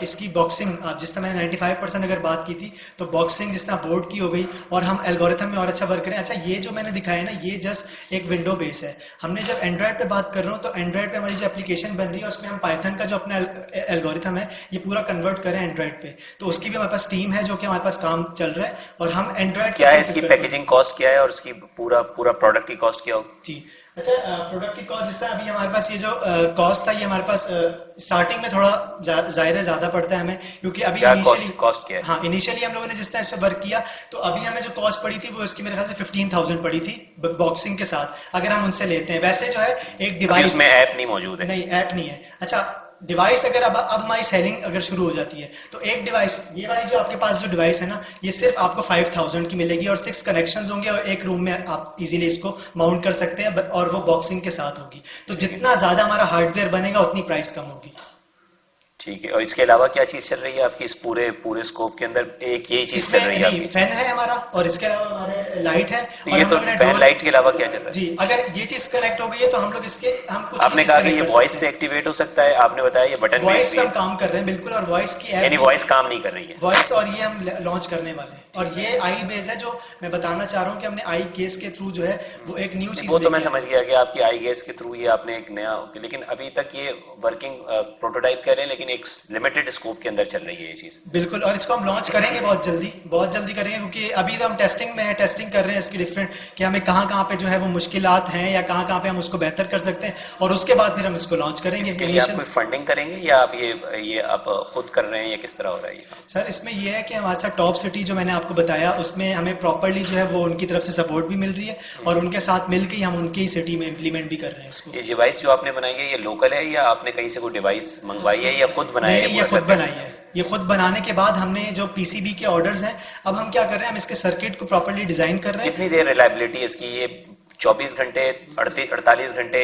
इसकी बॉक्सिंग, जिस तरह मैंने 95% अगर बात की थी, तो बॉक्सिंग जिस तरह बोर्ड की हो गई और हम एल्गोरिथम में और अच्छा वर्क करें। अच्छा, ये जो मैंने दिखाया ना, ये जस्ट एक विंडो बेस है। हमने जब एंड्रॉइड पे बात कर रहा हूँ तो एंड्रॉइड पे हमारी जो एप्लीकेशन बन रही है उसमें हम पाइथन का जो अपना एल्गोरिथम है ये पूरा कन्वर्ट करें एंड्रॉइड पे, तो उसकी भी हमारे पास टीम है जो कि हमारे पास काम चल रहा है। और हम एंड्रॉइड क्या है, इसकी पैकेजिंग कॉस्ट क्या है और इसकी पूरा प्रोडक्ट की कॉस्ट क्या होगी? जी अच्छा, प्रोडक्ट की कॉस्ट जिस तरह अभी हमारे पास ये जो कॉस्ट था, ये हमारे पास स्टार्टिंग में थोड़ा जाहिर है ज्यादा पड़ता है हमें, क्योंकि अभी इनिशियली कॉस्ट क्या है? हाँ, इनिशियली हम लोगों ने जिस तरह इस पे वर्क किया तो अभी हमें जो कॉस्ट पड़ी थी वो इसकी मेरे ख्याल से 15,000 पड़ी थी बॉक्सिंग के साथ, अगर हम उनसे लेते हैं। वैसे जो है एक डिवाइस में ऐप नहीं मौजूद है, नहीं ऐप नहीं है। अच्छा, डिवाइस अगर अब हमारी सेलिंग अगर शुरू हो जाती है तो एक डिवाइस, ये वाली जो आपके पास जो डिवाइस है ना, ये सिर्फ आपको 5,000 की मिलेगी और 6 कनेक्शंस होंगे और एक रूम में आप इजीली इसको माउंट कर सकते हैं, और वो बॉक्सिंग के साथ होगी। तो जितना ज्यादा हमारा हार्डवेयर बनेगा उतनी प्राइस कम होगी। ठीक है, और इसके अलावा क्या चीज चल रही है आपकी इस पूरे स्कोप के अंदर? एक यही चीज चल रही है आपकी? फैन है हमारा, और इसके अलावा हमारे लाइट है। और ये तो फैन लाइट के अलावा क्या चल रहा है? जी, अगर ये चीज कनेक्ट हो गई है तो हम लोग इसके कुछ आपने कहा कि ये वॉइस से एक्टिवेट हो सकता है, आपने बताया ये बटन वॉइस पे हम काम कर रहे हैं बिल्कुल, और वॉइस की ऐप, यानी वॉइस काम नहीं कर रही है वॉइस, और ये हम लॉन्च करने वाले हैं। और ये आई बेस है, जो मैं बताना चाह रहा हूँ कि हमने आई गेस के थ्रू जो है वो एक न्यू चीज, वो तो मैं समझ गया कि आपकी आई गेस के थ्रू ये आपने एक नया, लेकिन अभी तक ये वर्किंग प्रोटोटाइप कह रहे हैं, लेकिन एक लिमिटेड स्कोप के अंदर चल रही है ये चीज। बिल्कुल, और इसको हम लॉन्च करेंगे बहुत जल्दी करेंगे, क्योंकि अभी तो हम टेस्टिंग में है, टेस्टिंग कर रहे हैं इसकी डिफरेंट, कि हमें कहाँ पे जो है वो मुश्किलात हैं या कहाँ पे हम उसको बेहतर कर सकते हैं, और उसके बाद फिर हम इसको लॉन्च करेंगे। इसके लिए आप कोई फंडिंग करेंगे या आप ये आप खुद कर रहे हैं या किस तरह हो रहा है ये? सर, इसमें ये है कि हमारे साथ टॉप सिटी जो मैंने आपको बताया उसमें हमें प्रॉपर्ली जो है वो उनकी तरफ से सपोर्ट भी मिल रही है, और उनके साथ मिलकर हम उनकी ही सिटी में इम्प्लीमेंट भी कर रहे हैं इसको। ये डिवाइस जो आपने बनाई है ये लोकल है या आपने कहीं से कोई डिवाइस मंगवाई है या खुद बनाई है? ये खुद बनाई है। ये खुद बनाने के बाद हमने जो पीसीबी के ऑर्डर्स हैं, अब हम क्या कर रहे हैं, हम इसके सर्किट को प्रॉपर्ली डिजाइन कर रहे हैं। कितनी देर रिलायबिलिटी इसकी? ये 24 घंटे, 48 घंटे,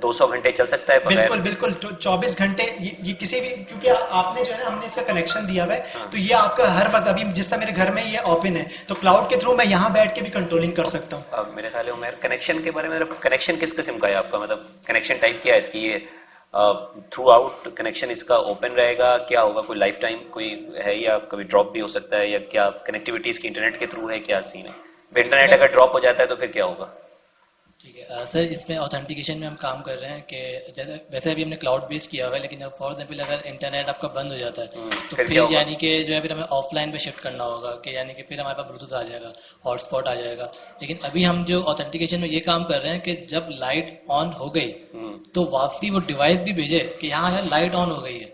200 घंटे चल सकता है? बिल्कुल 24 घंटे, ये किसी भी, क्योंकि आपने जो है ना, हमने इसका कनेक्शन दिया हुआ है, तो ये आपका हर वक्त, अभी जिस तरह मेरे घर में ये ओपन है तो क्लाउड के थ्रू मैं यहाँ बैठ के भी कंट्रोलिंग कर सकता हूँ। अब मेरे ख्याल में कनेक्शन के बारे में, कनेक्शन किस किस्म का है आपका, मतलब कनेक्शन टाइप क्या है इसकी? ये थ्रू आउट कनेक्शन इसका ओपन रहेगा, क्या होगा, कोई लाइफ टाइम कोई है या कभी ड्रॉप भी हो सकता है, या क्या कनेक्टिविटी इसकी इंटरनेट के थ्रू है, क्या सीन है? इंटरनेट अगर ड्रॉप हो जाता है तो फिर क्या होगा? ठीक है सर, इसमें ऑथेंटिकेशन में हम काम कर रहे हैं कि जैसे वैसे अभी हमने क्लाउड बेस्ड किया हुआ है, लेकिन फॉर एग्जाम्पल अगर इंटरनेट आपका बंद हो जाता है तो फिर यानी कि जो है फिर हमें ऑफलाइन पे शिफ्ट करना होगा, कि यानी कि फिर हमारे पास ब्लूटूथ आ जाएगा, हॉटस्पॉट आ जाएगा। लेकिन अभी हम जो ऑथेंटिकेशन में ये काम कर रहे हैं कि जब लाइट ऑन हो गई तो वापसी वो डिवाइस भी भेजे कि यहाँ लाइट ऑन हो गई है,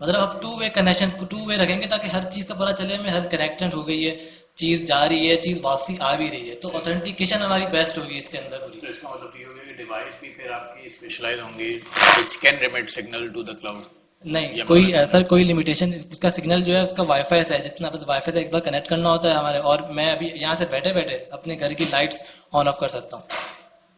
मतलब अब 2 वे कनेक्शन, 2 वे रखेंगे ताकि हर चीज का पता चले हमें हर कनेक्टेड हो गई है, चीज जा रही है, चीज वापसी आ भी रही है, तो ऑथेंटिकेशन हमारी बेस्ट होगी इसके अंदर पूरी। इसका मतलब ये होगा कि डिवाइस भी फिर आपकी स्पेशलाइज होंगी which can remit signal to the cloud? नहीं, कोई सर कोई लिमिटेशन, इसका सिग्नल जो है उसका वाईफाई से है, जितना बस वाईफाई से एक बार कनेक्ट करना होता है हमारे, और मैं अभी यहाँ से बैठे बैठे अपने घर की लाइट्स ऑन ऑफ कर सकता हूँ।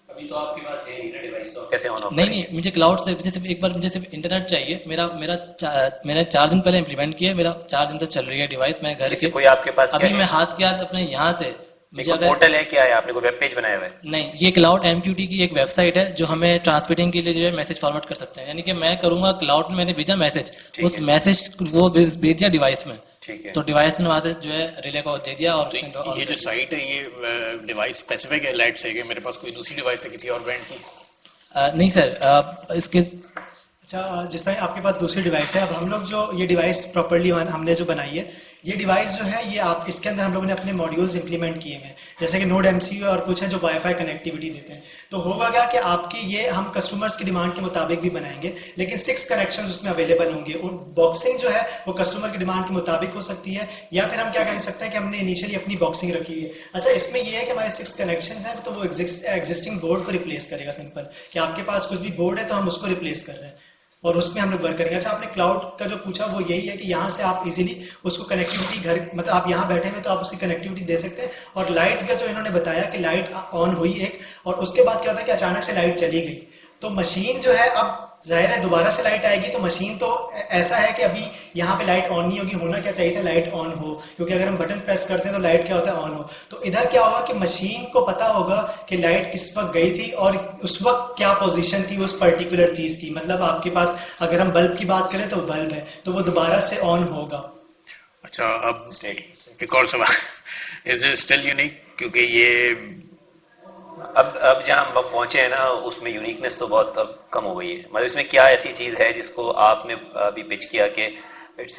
अभी तो आपके पास है ही डिवाइस, तो कैसे ऑन ऑफ? नहीं, मुझे क्लाउड से सिर्फ एक बार मुझे सिर्फ इंटरनेट चाहिए। मैंने 4 दिन पहले इम्प्लीमेंट किया, मेरा 4 दिन तक चल रही है डिवाइस। मैं घर से कोई आपके पास अभी मैं हाथ के हाथ अपने यहाँ से, मुझे पोर्टल है क्या है, आपने कोई वेब पेज बनाया हुआ है? नहीं, ये क्लाउड MQT की एक वेबसाइट है जो हमें ट्रांसमिटिंग के लिए जो है मैसेज फॉरवर्ड कर सकते हैं, यानी कि मैं करूंगा क्लाउड में, मैंने भेजा मैसेज, उस मैसेज वो भेज दिया डिवाइस में, तो डिवाइस ने वहां से जो है रिले को दे दिया। और तो ये जो साइट है ये डिवाइस स्पेसिफिक है, लाइट से, कि मेरे पास कोई दूसरी डिवाइस है किसी और ब्रांड की? नहीं सर, इसके अच्छा, जिस तरह आपके पास दूसरी डिवाइस है, अब हम लोग जो ये डिवाइस प्रॉपर्ली हमने जो बनाई है, ये डिवाइस जो है ये आप इसके अंदर हम लोगों ने अपने मॉड्यूल्स इंप्लीमेंट किए हैं, जैसे कि नोड MCU और कुछ है जो वाईफाई कनेक्टिविटी देते हैं। तो होगा क्या कि आपकी ये हम कस्टमर्स की डिमांड के मुताबिक भी बनाएंगे, लेकिन 6 कनेक्शन उसमें अवेलेबल होंगे। बॉक्सिंग जो है वो कस्टमर की डिमांड के मुताबिक हो सकती है, या फिर हम क्या कर सकते हैं कि हमने इनिशियली अपनी बॉक्सिंग रखी हुई है। अच्छा, इसमें ये है कि हमारे 6 कनेक्शन हैं, तो वो एग्जिस्टिंग बोर्ड को रिप्लेस करेगा। सिंपल कि आपके पास कुछ भी बोर्ड है तो हम उसको रिप्लेस कर रहे हैं। और उसमें हम लोग वर्क करेंगे। अच्छा, आपने क्लाउड का जो पूछा वो यही है कि यहाँ से आप इजीली उसको कनेक्टिविटी घर, मतलब आप यहाँ बैठे हैं तो आप उसकी कनेक्टिविटी दे सकते हैं। और लाइट का जो इन्होंने बताया कि लाइट ऑन हुई एक, और उसके बाद क्या होता है कि अचानक से लाइट चली गई, तो मशीन जो है अब जाहिर है दोबारा से लाइट आएगी, तो मशीन तो ऐसा है कि अभी यहाँ पे लाइट ऑन नहीं होगी, होना क्या चाहिए था लाइट ऑन हो, क्योंकि अगर हम बटन प्रेस करते हैं तो लाइट क्या होता है ऑन हो। तो इधर क्या होगा कि मशीन को पता होगा कि लाइट किस वक्त गई थी और उस वक्त क्या पोजीशन थी उस पर्टिकुलर चीज की। मतलब आपके पास अगर हम बल्ब की बात करें तो बल्ब है तो वो दोबारा से ऑन होगा। अच्छा, अब एक और सवाल, इज इट स्टिल यूनिक? क्योंकि ये अब जहाँ हम पहुंचे हैं ना उसमें यूनिकनेस तो बहुत अब कम हो गई है। मतलब इसमें क्या ऐसी चीज़ है जिसको आपने अभी पिच किया कि इट्स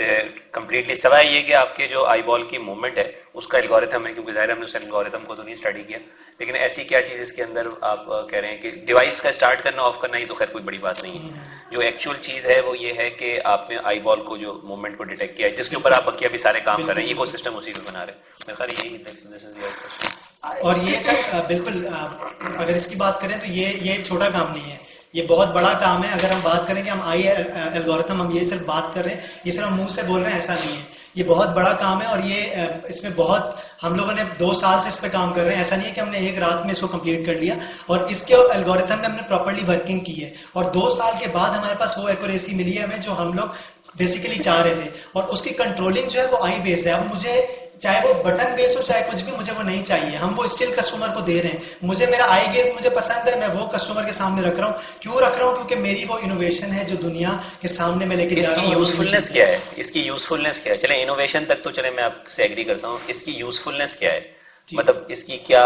कम्प्लीटली, सवाल ये कि आपके जो आई बॉल की मूवमेंट है उसका एल्गोरिथम है, क्योंकि ज़ाहिर हमने उस एल्गोरिथम को तो नहीं स्टडी किया, लेकिन ऐसी क्या चीज़ इसके अंदर आप कह रहे हैं कि डिवाइस का स्टार्ट करना ऑफ करना ही तो खैर कोई बड़ी बात नहीं है। जो एक्चुअल चीज़ है वो ये है कि आपने आई बॉल को जो मूवमेंट को डिटेक्ट किया है, जिसके ऊपर आप बाकी अभी सारे काम कर रहे हैं, इकोसिस्टम उसी को बना रहे हैं। मेरे ख्याल यही दिस इज योर क्वेश्चन। और ये सर बिल्कुल अगर इसकी बात करें तो ये एक छोटा काम नहीं है, ये बहुत बड़ा काम है। अगर हम बात करें कि हम आई एल्गोरिथम, हम ये सिर्फ बात कर रहे हैं, ये सिर्फ हम मुंह से बोल रहे हैं, ऐसा नहीं है। ये बहुत बड़ा काम है और ये इसमें बहुत हम लोगों ने 2 साल से इस पे काम कर रहे हैं। ऐसा नहीं है कि हमने एक रात में इसको कंप्लीट कर लिया, और इसके एल्गोरिथम में हमने प्रॉपर्ली वर्किंग की है और 2 साल के बाद हमारे पास वो एक्यूरेसी मिली है हमें जो हम लोग बेसिकली चाह रहे थे। और उसकी कंट्रोलिंग जो है वो आई बेस है। अब मुझे चाहे वो बटन बेस हो चाहे कुछ भी, मुझे वो नहीं चाहिए, हम वो स्टिल कस्टमर को दे रहे हैं। मुझे मेरा आई गेज मुझे पसंद है, मैं वो कस्टमर के सामने रख रहा हूँ। क्यों रख रहा हूँ? क्योंकि मेरी वो इनोवेशन है जो दुनिया के सामने मैं लेके जा रहा हूँ। इसकी यूजफुलनेस क्या है? इसकी यूजफुलनेस क्या है? चले इनोवेशन तक तो चले मैं आपसे एग्री करता हूँ, इसकी यूजफुलनेस क्या है? मतलब इसकी क्या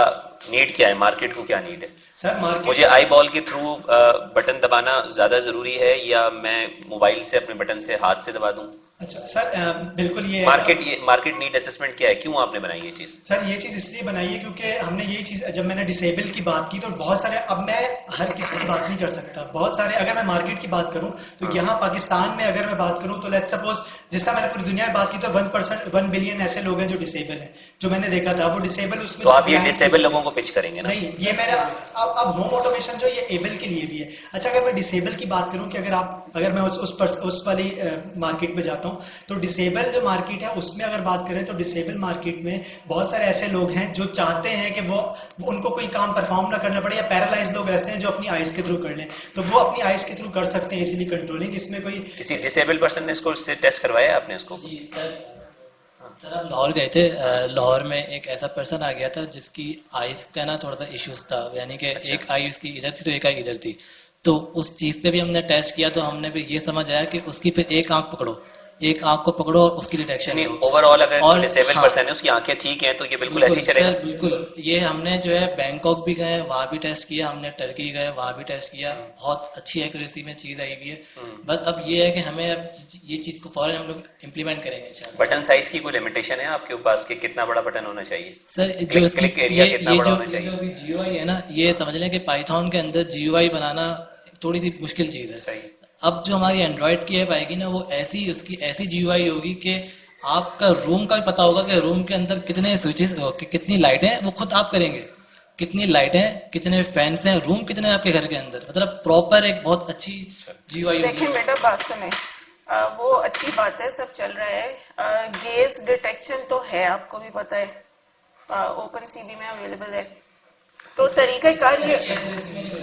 नीड क्या है, मार्केट को क्या नीड है? सर मार्केट, मुझे आई बॉल के थ्रू बटन दबाना ज्यादा जरूरी है या मैं मोबाइल से अपने बटन से हाथ से दबा दूं? अच्छा सर, बिल्कुल ये मार्केट नीड असेसमेंट क्या है, क्यों आपने बनाई ये चीज? सर ये चीज इसलिए बनाई है क्योंकि हमने ये चीज, जब मैंने डिसेबल की बात की तो बहुत सारे, अब मैं हर किसी की बात नहीं कर सकता, बहुत सारे, अगर मैं मार्केट की बात करूं तो यहाँ पाकिस्तान में अगर मैं बात करूं तो लेट्स सपोज जिस तरह मैंने पूरी दुनिया में बात की तो 1 बिलियन ऐसे लोग हैं जो डिसेबल हैं, जो मैंने देखा था वो डिसेबल। उसमें तो आप ये डिसेबल लोगों को पिच करेंगे ना? नहीं, ये मेरा अब होम ऑटोमेशन जो ये एबल के लिए भी है। अच्छा, अगर मैं डिसेबल की बात करूं कि अगर मैं उस वाली मार्केट में जाता हूं तो डिसेबल जो मार्केट है उसमें अगर बात करें तो डिसेबल मार्केट में बहुत सारे ऐसे लोग हैं जो चाहते हैं कि वो उनको कोई काम परफॉर्म ना करना पड़े, या पैरालाइज लोग ऐसे हैं जो अपनी आइज के थ्रू कर लें, तो वो अपनी आइज के थ्रू कर सकते हैं इजीली कंट्रोलिंग। इसमें कोई किसी डिसेबल पर्सन ने इसको टेस्ट करवाया आपने इसको? जी सर आप लाहौर गए थे, लाहौर में एक ऐसा पर्सन आ गया था जिसकी आइज का ना थोड़ा सा इश्यूज था, यानी कि एक आई उसकी इधर थी तो एक आई इधर थी। तो उस चीज पे भी हमने टेस्ट किया तो हमने फिर ये समझ आया कि उसकी फिर एक आंख पकड़ो, एक आंख को पकड़ो और उसकी डिटेक्शन करो। ओवरऑल अगर डिसेबल पर्सन है उसकी आंखें ठीक हैं तो ये बिल्कुल ऐसे ही चलेगा? सर बिल्कुल, ये हमने जो है बैंकॉक भी गए, वहाँ भी टेस्ट किया, हमने टर्की गए, वहाँ भी टेस्ट किया, बहुत अच्छी एक्यूरेसी में चीज आई हुई है। बस अब ये है कि हमें अब ये चीज को फौरन हम लोग इम्प्लीमेंट करेंगे इंशाल्लाह। बटन साइज की कोई लिमिटेशन है आपके पास कि कितना बड़ा बटन होना चाहिए? सर जो इसकी ये जो GUI है ना, ये समझ लें कि पाइथन के अंदर GUI बनाना थोड़ी सी मुश्किल चीज है। सही। अब जो हमारी एंड्रॉइड की ऐप आएगी ना, वो उसकी ऐसी GUI होगी कि आपका रूम का भी पता होगा कि रूम के अंदर कितने स्विचेस, कितनी लाइटें हैं, वो खुद आप करेंगे, कितनी लाइटें, कितने फैंस हैं, रूम कितने हैं आपके घर के अंदर, मतलब प्रॉपर एक बहुत अच्छी GUI होगी। देखिए बेटा बात सुने, वो अच्छी बात है, सब चल रहा है, गेज डिटेक्शन तो है, आपको भी पता है, OpenCV में अवेलेबल है। तो तरीक़ाकार ये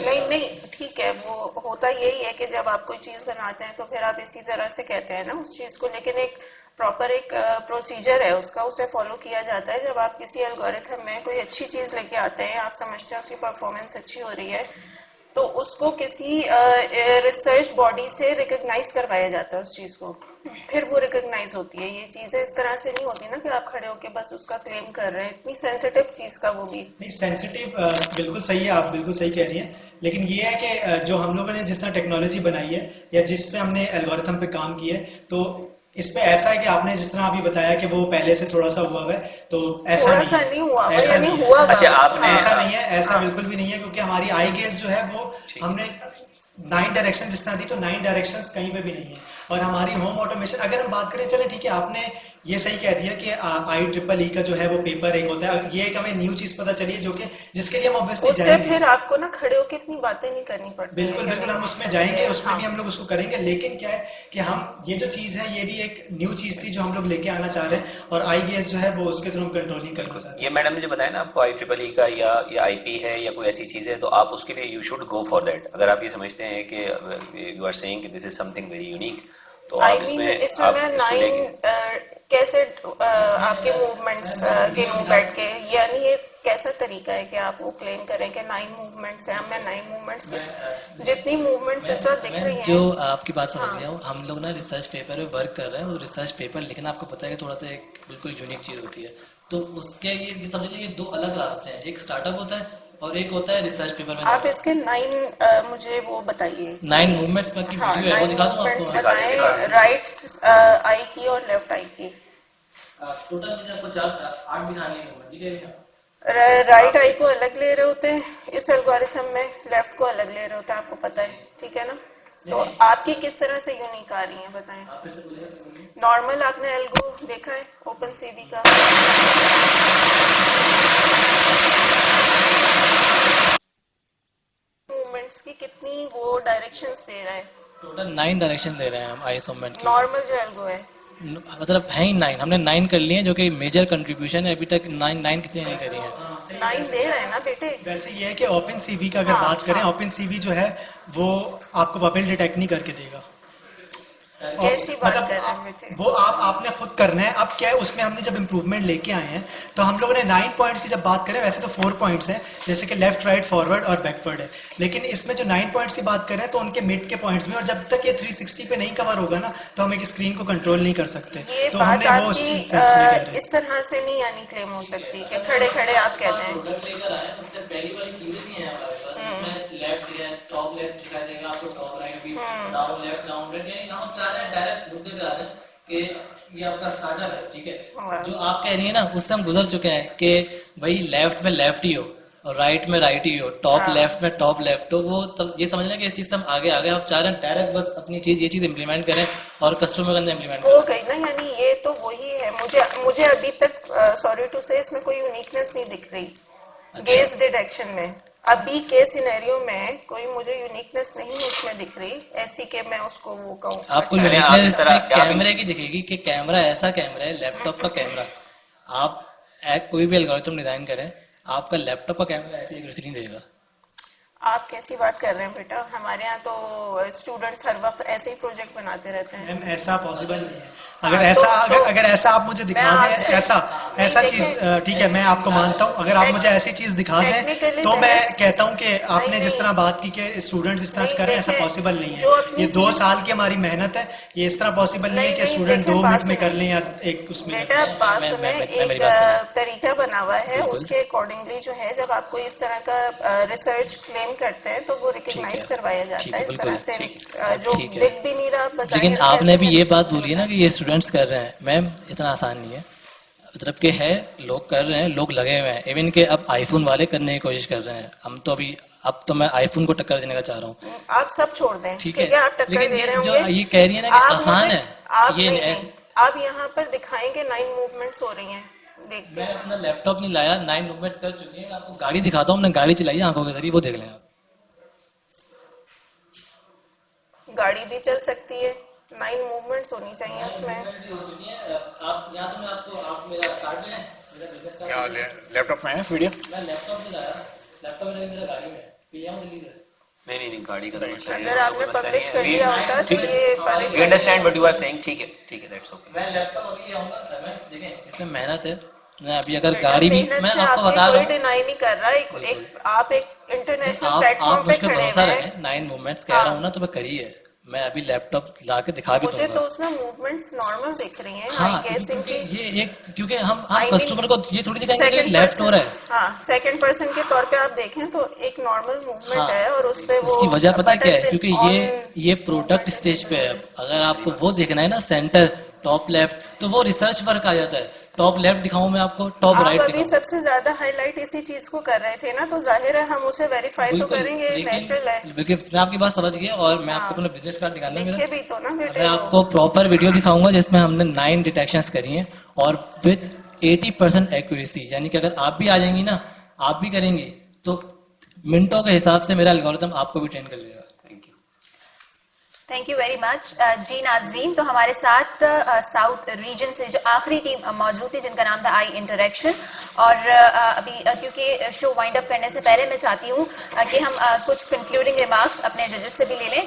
नहीं ठीक है, वो होता यही है कि जब आप कोई चीज़ बनाते हैं तो फिर आप इसी तरह से कहते हैं ना उस चीज़ को, लेकिन एक प्रॉपर एक प्रोसीजर है उसका, उसे फॉलो किया जाता है। जब आप किसी एल्गोरिथम में कोई अच्छी चीज़ लेके आते हैं, आप समझते हैं उसकी परफॉर्मेंस अच्छी हो रही है, तो उसको किसी रिसर्च बॉडी से रिकग्नाइज करवाया जाता है उस चीज़ को, फिर वो रिकग्नाइज होती है। ये चीजें इस तरह से नहीं होती ना कि आप खड़े होके बस उसका क्लेम कर रहे हैं, इतनी सेंसिटिव चीज का वो भी नहीं। सेंसिटिव बिल्कुल सही है, आप बिल्कुल सही कह रही हैं, लेकिन ये है कि जो हम लोगों ने जिस तरह टेक्नोलॉजी बनाई है या जिस पे हमने एल्गोरिथम पे काम किया है, तो इस पे ऐसा है कि आपने जिस तरह अभी बताया कि वो पहले से थोड़ा सा हुआ है, तो ऐसा नहीं हुआ, ऐसा नहीं हुआ। अच्छा, आपने ऐसा नहीं है, ऐसा बिल्कुल भी नहीं है, क्योंकि हमारी आई गेज जो है वो हमने 9 डायरेक्शन जिस तरह दी, तो 9 डायरेक्शंस कहीं पे भी नहीं है। और हमारी होम ऑटोमेशन, अगर हम बात करें, चले ठीक है आपने ये सही कह दिया कि IEEE का जो है वो पेपर एक होता है, ये एक हमें न्यू चीज पता चली है जो कि जिसके लिए हम ऑब्वियसली जाएंगे। फिर आपको ना खड़े होकर इतनी बातें नहीं करनी पड़ती। बिल्कुल बिल्कुल, हम उसमें जाएंगे, उसमें भी हम लोग उसको करेंगे, लेकिन क्या है कि हम ये जो चीज है ये भी एक न्यू चीज थी जो हम लोग लेके आना चाह रहे हैं, और IBS जो है वो उसके थ्रू कंट्रोलिंग करना चाहते हैं। ये मैडम ने जो बताया ना आपको IEEE का या IP है या कोई ऐसी चीज है, तो आप उसके लिए you should go for that. अगर आप ये समझते हैं कि यू आर सेइंग कि this is something very unique, तो आप इसमें आप इसको लेंगे। कैसे आपके मूवमेंट्स गिनूं बैठ के, यानी ये कैसा तरीका है कि आप वो क्लेम करें कि 9 मूवमेंट्स हैं? मैं 9 मूवमेंट्स जितनी मूवमेंट्स इस वक्त दिख रही हैं, जो आपकी बात समझ गया हूँ, हम लोग ना रिसर्च पेपर पे वर्क कर रहे हैं, और रिसर्च पेपर लिखना आपको पता है कि थोड़ा सा एक बिल्कुल यूनिक चीज होती है, तो उसके ये समझ लीजिए 2 अलग रास्ते हैं, एक स्टार्टअप होता है और एक होता है रिसर्च पेपर में। आप इसके 9 मुझे वो बताइए, 9 मूवमेंट्स की वीडियो है, वो दिखा दूं आपको? बताएं, राइट आई की और लेफ्ट आई की। टोटल मुझे आपको 8 दिखानी है, ठीक है? राइट आई को अलग ले रहे होते हैं इस एल्गोरिथम में, लेफ्ट को अलग ले रहे होते हैं, आपको पता है, ठीक है ना? तो आपकी किस तरह से यूनिक आ रही है बताएं। नॉर्मल आपने एल्गो देखा है OpenCV का? मूवमेंट्स की कितनी वो डायरेक्शंस दे रहा है? टोटल 9 डायरेक्शन दे रहे हैं हम IS मूवमेंट की। नॉर्मल जो एल्गो है मतलब है ही 9, हमने 9 कर लिए हैं, जो कि मेजर कंट्रीब्यूशन है, अभी तक 9 किसी ने नहीं करी है। 9 दे रहे हैं ना बेटे। वैसे ये है कि OpenCV का अगर बात करें, OpenCV जो है वो आपको बबल डिटेक्ट नहीं करके देगा। कैसी बात कर रहे थे? वो आपने खुद करना है। अब क्या है, उसमें हमने जब इम्प्रूवमेंट लेके आए हैं तो हम लोगों ने 9 पॉइंट्स की जब बात करें, वैसे तो 4 पॉइंट्स हैं, जैसे कि लेफ्ट, राइट, फॉरवर्ड और बैकवर्ड है, लेकिन इसमें जो 9 पॉइंट्स की बात करें तो उनके मिड के पॉइंट्स भी, और जब तक ये 360 पे नहीं कवर होगा ना तो हम एक स्क्रीन को कंट्रोल नहीं कर सकते। ये तो बात हमने वो आपकी इस तरह से नहीं यानी क्लेम हो सकती कि खड़े खड़े आप कहते हैं। लेफ्ट है, टॉप लेफ्ट दिखाई देगा आपको, टॉप राइट भी, डाउन लेफ्ट, डाउन राइट, यानी हम चाह रहे हैं डायरेक्ट मुद्दे पे आ रहे हैं कि ये आपका स्टार्टअप है, ठीक है? जो आप कह रही है ना उससे हम गुजर चुके हैं कि भाई लेफ्ट में लेफ्ट ही हो और राइट में राइट ही हो, टॉप लेफ्ट में टॉप लेफ्ट हो, वो तब ये समझना कि इस चीज से हम आगे आप चाह रहे हैं डायरेक्ट बस अपनी चीज ये चीज इंप्लीमेंट करें और कस्टमर के अंदर इंप्लीमेंट हो गई ना, यानी ये तो वही है। मुझे अभी तक सॉरी टू से इसमें कोई यूनिकनेस नहीं दिख रही। गेज डिटेक्शन में अभी के सिनेरियो में कोई मुझे यूनिकनेस नहीं उसमें दिख रही ऐसी कि मैं उसको वो कहूँ। आपको यूनिकनेस इसमें कैमरे की दिखेगी कि कैमरा ऐसा कैमरा है, लैपटॉप का कैमरा, आप कोई भी एल्गोरिथम डिजाइन करें, आपका लैपटॉप का कैमरा ऐसी एक्यूरेसी नहीं देगा। आप कैसी बात कर रहे हैं बेटा? हमारे यहाँ तो स्टूडेंट्स हर वक्त ऐसे ही प्रोजेक्ट बनाते रहते हैं। मैम ऐसा पॉसिबल नहीं है। अगर ऐसा आप मुझे दिखा दें, ऐसा चीज ठीक है, मैं आपको मानता हूँ। अगर आप मुझे ऐसी चीज दिखा दें तो मैं कहता हूँ कि आपने जिस तरह बात की कि स्टूडेंट्स इस तरह से करें, ऐसा पॉसिबल नहीं है। ये 2 साल की हमारी मेहनत है, ये इस तरह पॉसिबल नहीं है कि स्टूडेंट 2 मिनट में कर लें या एक उसमें। बेटा पास में एक तरीका बना हुआ है, उसके अकॉर्डिंगली जो है जब आपको इस तरह का रिसर्च क्लेम करते हैं तो वो रिकग्नाइज करवाया जाता है। इस तरह से जो दिख भी नहीं रहा। लेकिन आपने भी ये बात बोली है ना कि ये स्टूडेंट्स कर रहे हैं, मैम इतना आसान नहीं है। मतलब के है लोग कर रहे हैं, लोग लगे हुए हैं, इवन के अब आईफोन वाले करने की कोशिश कर रहे हैं। हम तो अभी अब तो मैं आईफोन को टक्कर देने का चाह रहा हूँ। आप सब छोड़ दें, ठीक है, आप टक्कर लेकिन दे रहे जो होंगे। ये कह रही है ना कि आसान है, ये आप यहाँ पर दिखाएंगे 9 मूवमेंट्स हो रही हैं। देखते मैं अपना लैपटॉप नहीं लाया, 9 मूवमेंट्स कर चुकी है। मैं आपको गाड़ी दिखाता हूँ, हमने गाड़ी चलाई है आंखों के जरिए, वो देख लें आप। गाड़ी भी चल सकती है, 9 मूवमेंट्स होनी चाहिए उसमें। आप या तो मैं आपको आप मेरा कार्ड लें, क्या लैपटॉप में है वीडियो? मैं लैपटॉप में लाया, लैपटॉप में मेरा गाड़ी में नहीं गाड़ी का अगर आपने पब्लिश कर दिया होता तो ये परेशानी। We understand what you are saying, ठीक है, दैट्स ओके। मैं लैपटॉप अभी ले आऊंगा, मैं देखें इसमें मेहनत है। मैं अभी अगर गाड़ी भी मैं आपको बता रहा हूँ, डिनाई नहीं कर रहा। आप एक इंटरनेशनल प्लेटफॉर्म पे खड़े भरोसा रखें, 9 मूवमेंट्स कह रहा हूँ ना, तो मैं करिए। मैं अभी लैपटॉप ला के दिखा भी दूंगा। मुझे तो उसमें मूवमेंट्स नॉर्मल दिख रही हैं। हाँ, ये एक क्योंकि हम कस्टमर को ये थोड़ी दिखाएंगे कि लेफ्ट हो रहा है। हाँ, सेकंड पर्सन के तौर पे आप देखें तो एक नॉर्मल मूवमेंट है और उस पे वो उसकी वजह पता क्या है? क्योंकि ये प्रोडक्ट स्टेज पे है। अगर आपको वो देखना है ना सेंटर टॉप लेफ्ट, तो वो रिसर्च वर्क आ जाता है। टॉप लेफ्ट दिखाऊं मैं आपको, टॉप राइट आप दिखाऊं? अभी सबसे ज्यादा हाईलाइट इसी चीज को कर रहे थे ना, तो जाहिर है हम उसे वेरीफाई तो करेंगे, नेचुरल है। बिल्कुल, मैं आपकी बात समझ गया और मैं आपको अपना बिजनेस कार्ड निकालना है देखे भी तो ना बेटे। मैं आपको प्रॉपर वीडियो दिखाऊंगा जिसमें हमने 9 डिटेक्शंस करी हैं और विद 80% एक्यूरेसी, यानी कि अगर आप भी आ जाएंगी ना, आप भी करेंगी तो मिनटों के हिसाब से मेरा एल्गोरिथम आपको भी ट्रेन कर लेगा। थैंक यू वेरी मच जी नाज़रीन। तो हमारे साथ साउथ रीजन से जो आखिरी टीम मौजूद थी जिनका नाम था आई इंटरेक्शन, और अभी क्योंकि शो वाइंड अप करने से पहले मैं चाहती हूँ कि हम कुछ कंक्लूडिंग रिमार्क्स अपने जजेस से भी ले लें।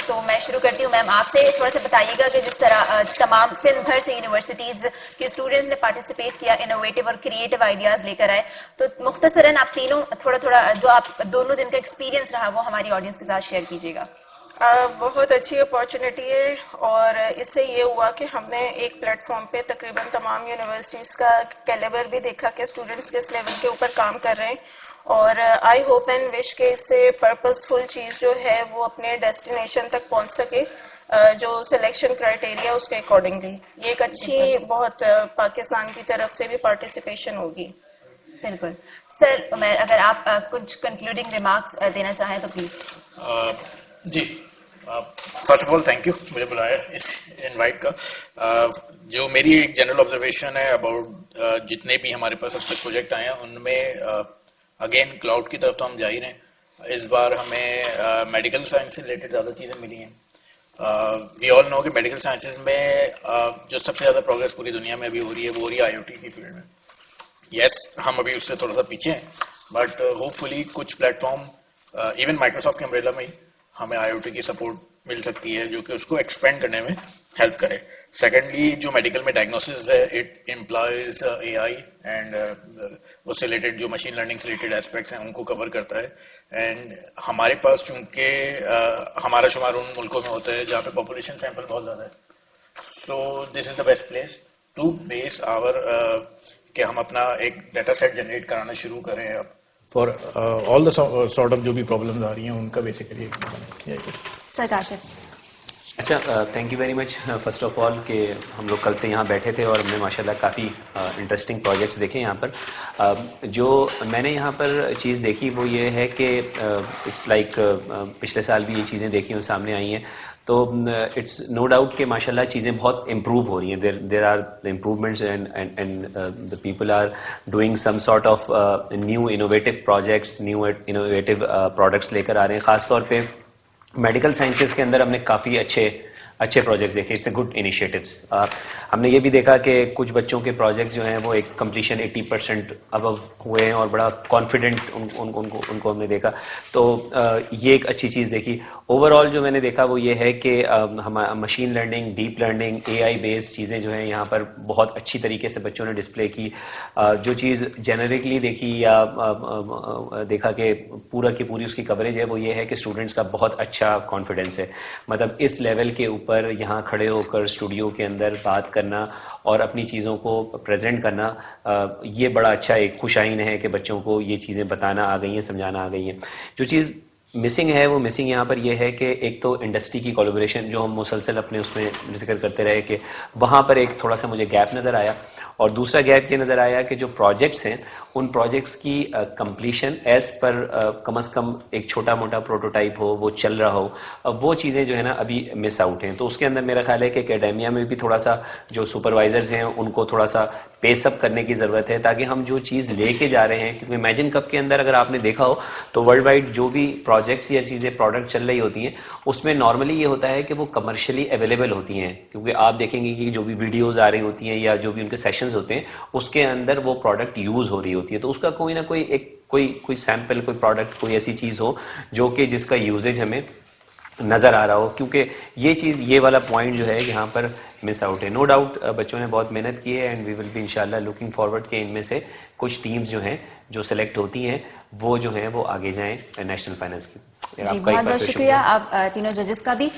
तो मैं शुरू करती हूँ मैम आपसे, थोड़ा सा बताइएगा कि जिस तरह तमाम सिंध भर से यूनिवर्सिटीज के स्टूडेंट्स ने पार्टिसिपेट किया, इनोवेटिव और क्रिएटिव आइडियाज लेकर आए, तो मुख्तसरन आप तीनों थोड़ा थोड़ा जो आप दोनों दिन का एक्सपीरियंस रहा वो हमारी ऑडियंस के साथ शेयर कीजिएगा। बहुत अच्छी अपॉर्चुनिटी है और इससे ये हुआ कि हमने एक प्लेटफॉर्म पे तकरीबन तमाम यूनिवर्सिटीज़ का कैलिबर भी देखा कि स्टूडेंट्स किस लेवल के ऊपर काम कर रहे हैं, और आई होप एंड विश के इससे पर्पसफुल चीज़ जो है वो अपने डेस्टिनेशन तक पहुंच सके, जो सिलेक्शन क्राइटेरिया उसके अकॉर्डिंगली। ये एक अच्छी बहुत पाकिस्तान की तरफ से भी पार्टिसिपेशन होगी। बिल्कुल सर, मैं अगर आप कुछ कंक्लूडिंग रिमार्क्स देना चाहें तो प्लीज। जी, first of all thank you मुझे बुलाया इस इनवाइट का। जो मेरी एक जनरल ऑब्जर्वेशन है अबाउट जितने भी हमारे पास अब तक प्रोजेक्ट आए हैं उनमें अगेन क्लाउड की तरफ तो हम जा ही रहे हैं। इस बार हमें मेडिकल साइंस से रिलेटेड ज़्यादा चीज़ें मिली हैं। वी ऑल नो कि मेडिकल साइंसेज में जो सबसे ज़्यादा प्रोग्रेस पूरी दुनिया में अभी हो रही है वो हो रही है IoT की फील्ड में। यस, हम अभी उससे थोड़ा सा पीछे हैं, बट होपफुली कुछ प्लेटफॉर्म इवन माइक्रोसॉफ्ट के अम्ब्रेला में ही हमें IoT की सपोर्ट मिल सकती है जो कि उसको एक्सपेंड करने में हेल्प करे। सेकेंडली, जो मेडिकल में डायग्नोसिस है इट इम्प्लॉयज AI एंड उससे रिलेटेड जो मशीन लर्निंग से रिलेटेड एस्पेक्ट्स हैं उनको कवर करता है। एंड हमारे पास चूंकि हमारा शुमार उन मुल्कों में होता है जहाँ पे पॉपुलेशन सैंपल बहुत ज़्यादा है, so this is the best place to base our कि हम अपना एक डाटा सेट जनरेट कराना शुरू करें अब for all the sort of जो भी प्रॉब्लम्स आ रही हैं उनका बेसिकली सर काशिफ। अच्छा, thank you very much first of all कि हम लोग कल से यहाँ बैठे थे और हमने माशाल्लाह काफ़ी इंटरेस्टिंग प्रोजेक्ट्स देखे यहाँ पर। जो मैंने यहाँ पर चीज़ देखी वो ये है कि इट्स लाइक पिछले साल भी ये चीज़ें देखी और सामने आई हैं, तो इट्स नो डाउट कि माशाल्लाह चीज़ें बहुत इम्प्रूव हो रही हैं। There are improvements and the people are doing some sort of new innovative projects, new innovative products लेकर आ रहे हैं। ख़ास तौर पे मेडिकल साइंसेज के अंदर हमने काफ़ी अच्छे प्रोजेक्ट्स देखे। It's a good initiatives. हमने ये भी देखा कि कुछ बच्चों के प्रोजेक्ट जो हैं वो एक कंप्लीशन 80% अबव हुए हैं और बड़ा कॉन्फिडेंट उनको हमने देखा, तो ये एक अच्छी चीज़ देखी। ओवरऑल जो मैंने देखा वो ये है कि हम machine learning, deep learning, AI based चीज़ें जो हैं यहाँ पर बहुत अच्छी तरीके से बच्चों ने डिस्प्ले की। जो चीज़ जेनरिकली देखी या देखा कि पूरा की पूरी उसकी कवरेज है वो ये है कि स्टूडेंट्स का बहुत अच्छा कॉन्फिडेंस है। मतलब इस लेवल के पर यहाँ खड़े होकर स्टूडियो के अंदर बात करना और अपनी चीज़ों को प्रेजेंट करना, ये बड़ा अच्छा एक खुशाइन है कि बच्चों को ये चीज़ें बताना आ गई हैं, समझाना आ गई हैं। जो चीज़ मिसिंग है वो मिसिंग यहाँ पर ये है कि एक तो इंडस्ट्री की कोलैबोरेशन जो हम मुसलसल अपने उसमें जिक्र करते रहे कि वहाँ पर एक थोड़ा सा मुझे गैप नज़र आया, और दूसरा गैप ये नज़र आया कि जो प्रोजेक्ट्स हैं उन प्रोजेक्ट्स की कंप्लीशन एज पर कम से कम एक छोटा मोटा प्रोटोटाइप हो, वो चल रहा हो, वो चीज़ें जो है ना अभी मिस आउट हैं। तो उसके अंदर मेरा ख्याल है कि एकेडेमिया में भी थोड़ा सा जो सुपरवाइजर्स हैं उनको थोड़ा सा पेस अप करने की ज़रूरत है, ताकि हम जो चीज़ लेके जा रहे हैं, क्योंकि इमेजिन कप के अंदर अगर आपने देखा हो तो वर्ल्ड वाइड जो भी प्रोजेक्ट्स या चीज़ें प्रोडक्ट चल रही होती हैं उसमें नॉर्मली ये होता है कि वो कमर्शियली अवेलेबल होती हैं, क्योंकि आप देखेंगे कि जो भी वीडियोज़ आ रही होती हैं या जो भी उनके सेशंस होते हैं उसके अंदर वो प्रोडक्ट यूज़ हो रही होती है। तो उसका कोई ना कोई एक कोई सैंपल, कोई प्रोडक्ट, कोई ऐसी चीज़ हो जो कि जिसका यूजेज हमें नज़र आ रहा हो, क्योंकि ये चीज़, ये वाला पॉइंट जो है यहाँ पर मिस आउट है। नो डाउट बच्चों ने बहुत मेहनत की है एंड वी विल बी इंशाल्लाह लुकिंग फॉरवर्ड के इनमें से कुछ टीम्स जो हैं जो सेलेक्ट होती हैं वो जो हैं वो आगे जाएं नेशनल फाइनेंस की। जी बहुत बहुत शुक्रिया आप तीनों जजेस का भी।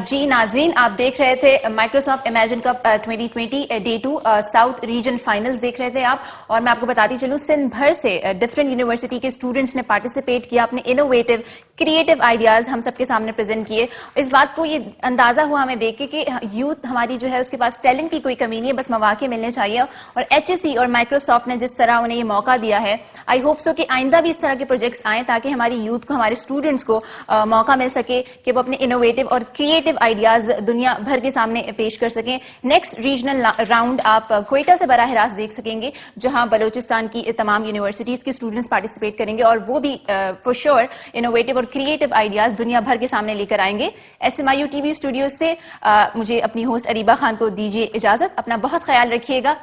जी नाजरीन, आप देख रहे थे Microsoft imagine cup 2020 day 2 south region finals देख रहे थे आप। और मैं आपको बताती चलूं, सिंध भर से डिफरेंट यूनिवर्सिटी के स्टूडेंट्स ने पार्टिसिपेट किया, अपने इनोवेटिव क्रिएटिव आइडियाज हम सबके सामने प्रेजेंट किए। इस बात को ये अंदाजा हुआ हमें देख के कि यूथ हमारी जो है उसके पास टैलेंट की कोई कमी नहीं है, बस मौके मिलने चाहिए। और HSE और माइक्रोसॉफ्ट ने जिस तरह उन्हें ये मौका दिया है, आई होप सो कि आइंदा भी इस तरह के प्रोजेक्ट्स आए ताकि हमारी यूथ को, हमारे स्टूडेंट्स को मौका मिल सके कि वो अपने इनोवेटिव और क्रिएटिव आइडियाज दुनिया भर के सामने पेश कर सकें। नेक्स्ट रीजनल राउंड आप क्वेटा से बराह रास्त देख सकेंगे, जहां बलूचिस्तान की तमाम यूनिवर्सिटीज के स्टूडेंट्स पार्टिसिपेट करेंगे और वो भी फॉर श्योर इनोवेटिव और क्रिएटिव आइडियाज दुनिया भर के सामने लेकर आएंगे। SMIU TV स्टूडियो से मुझे अपनी होस्ट अरीबा खान को दीजिए इजाजत। अपना बहुत ख्याल रखिएगा।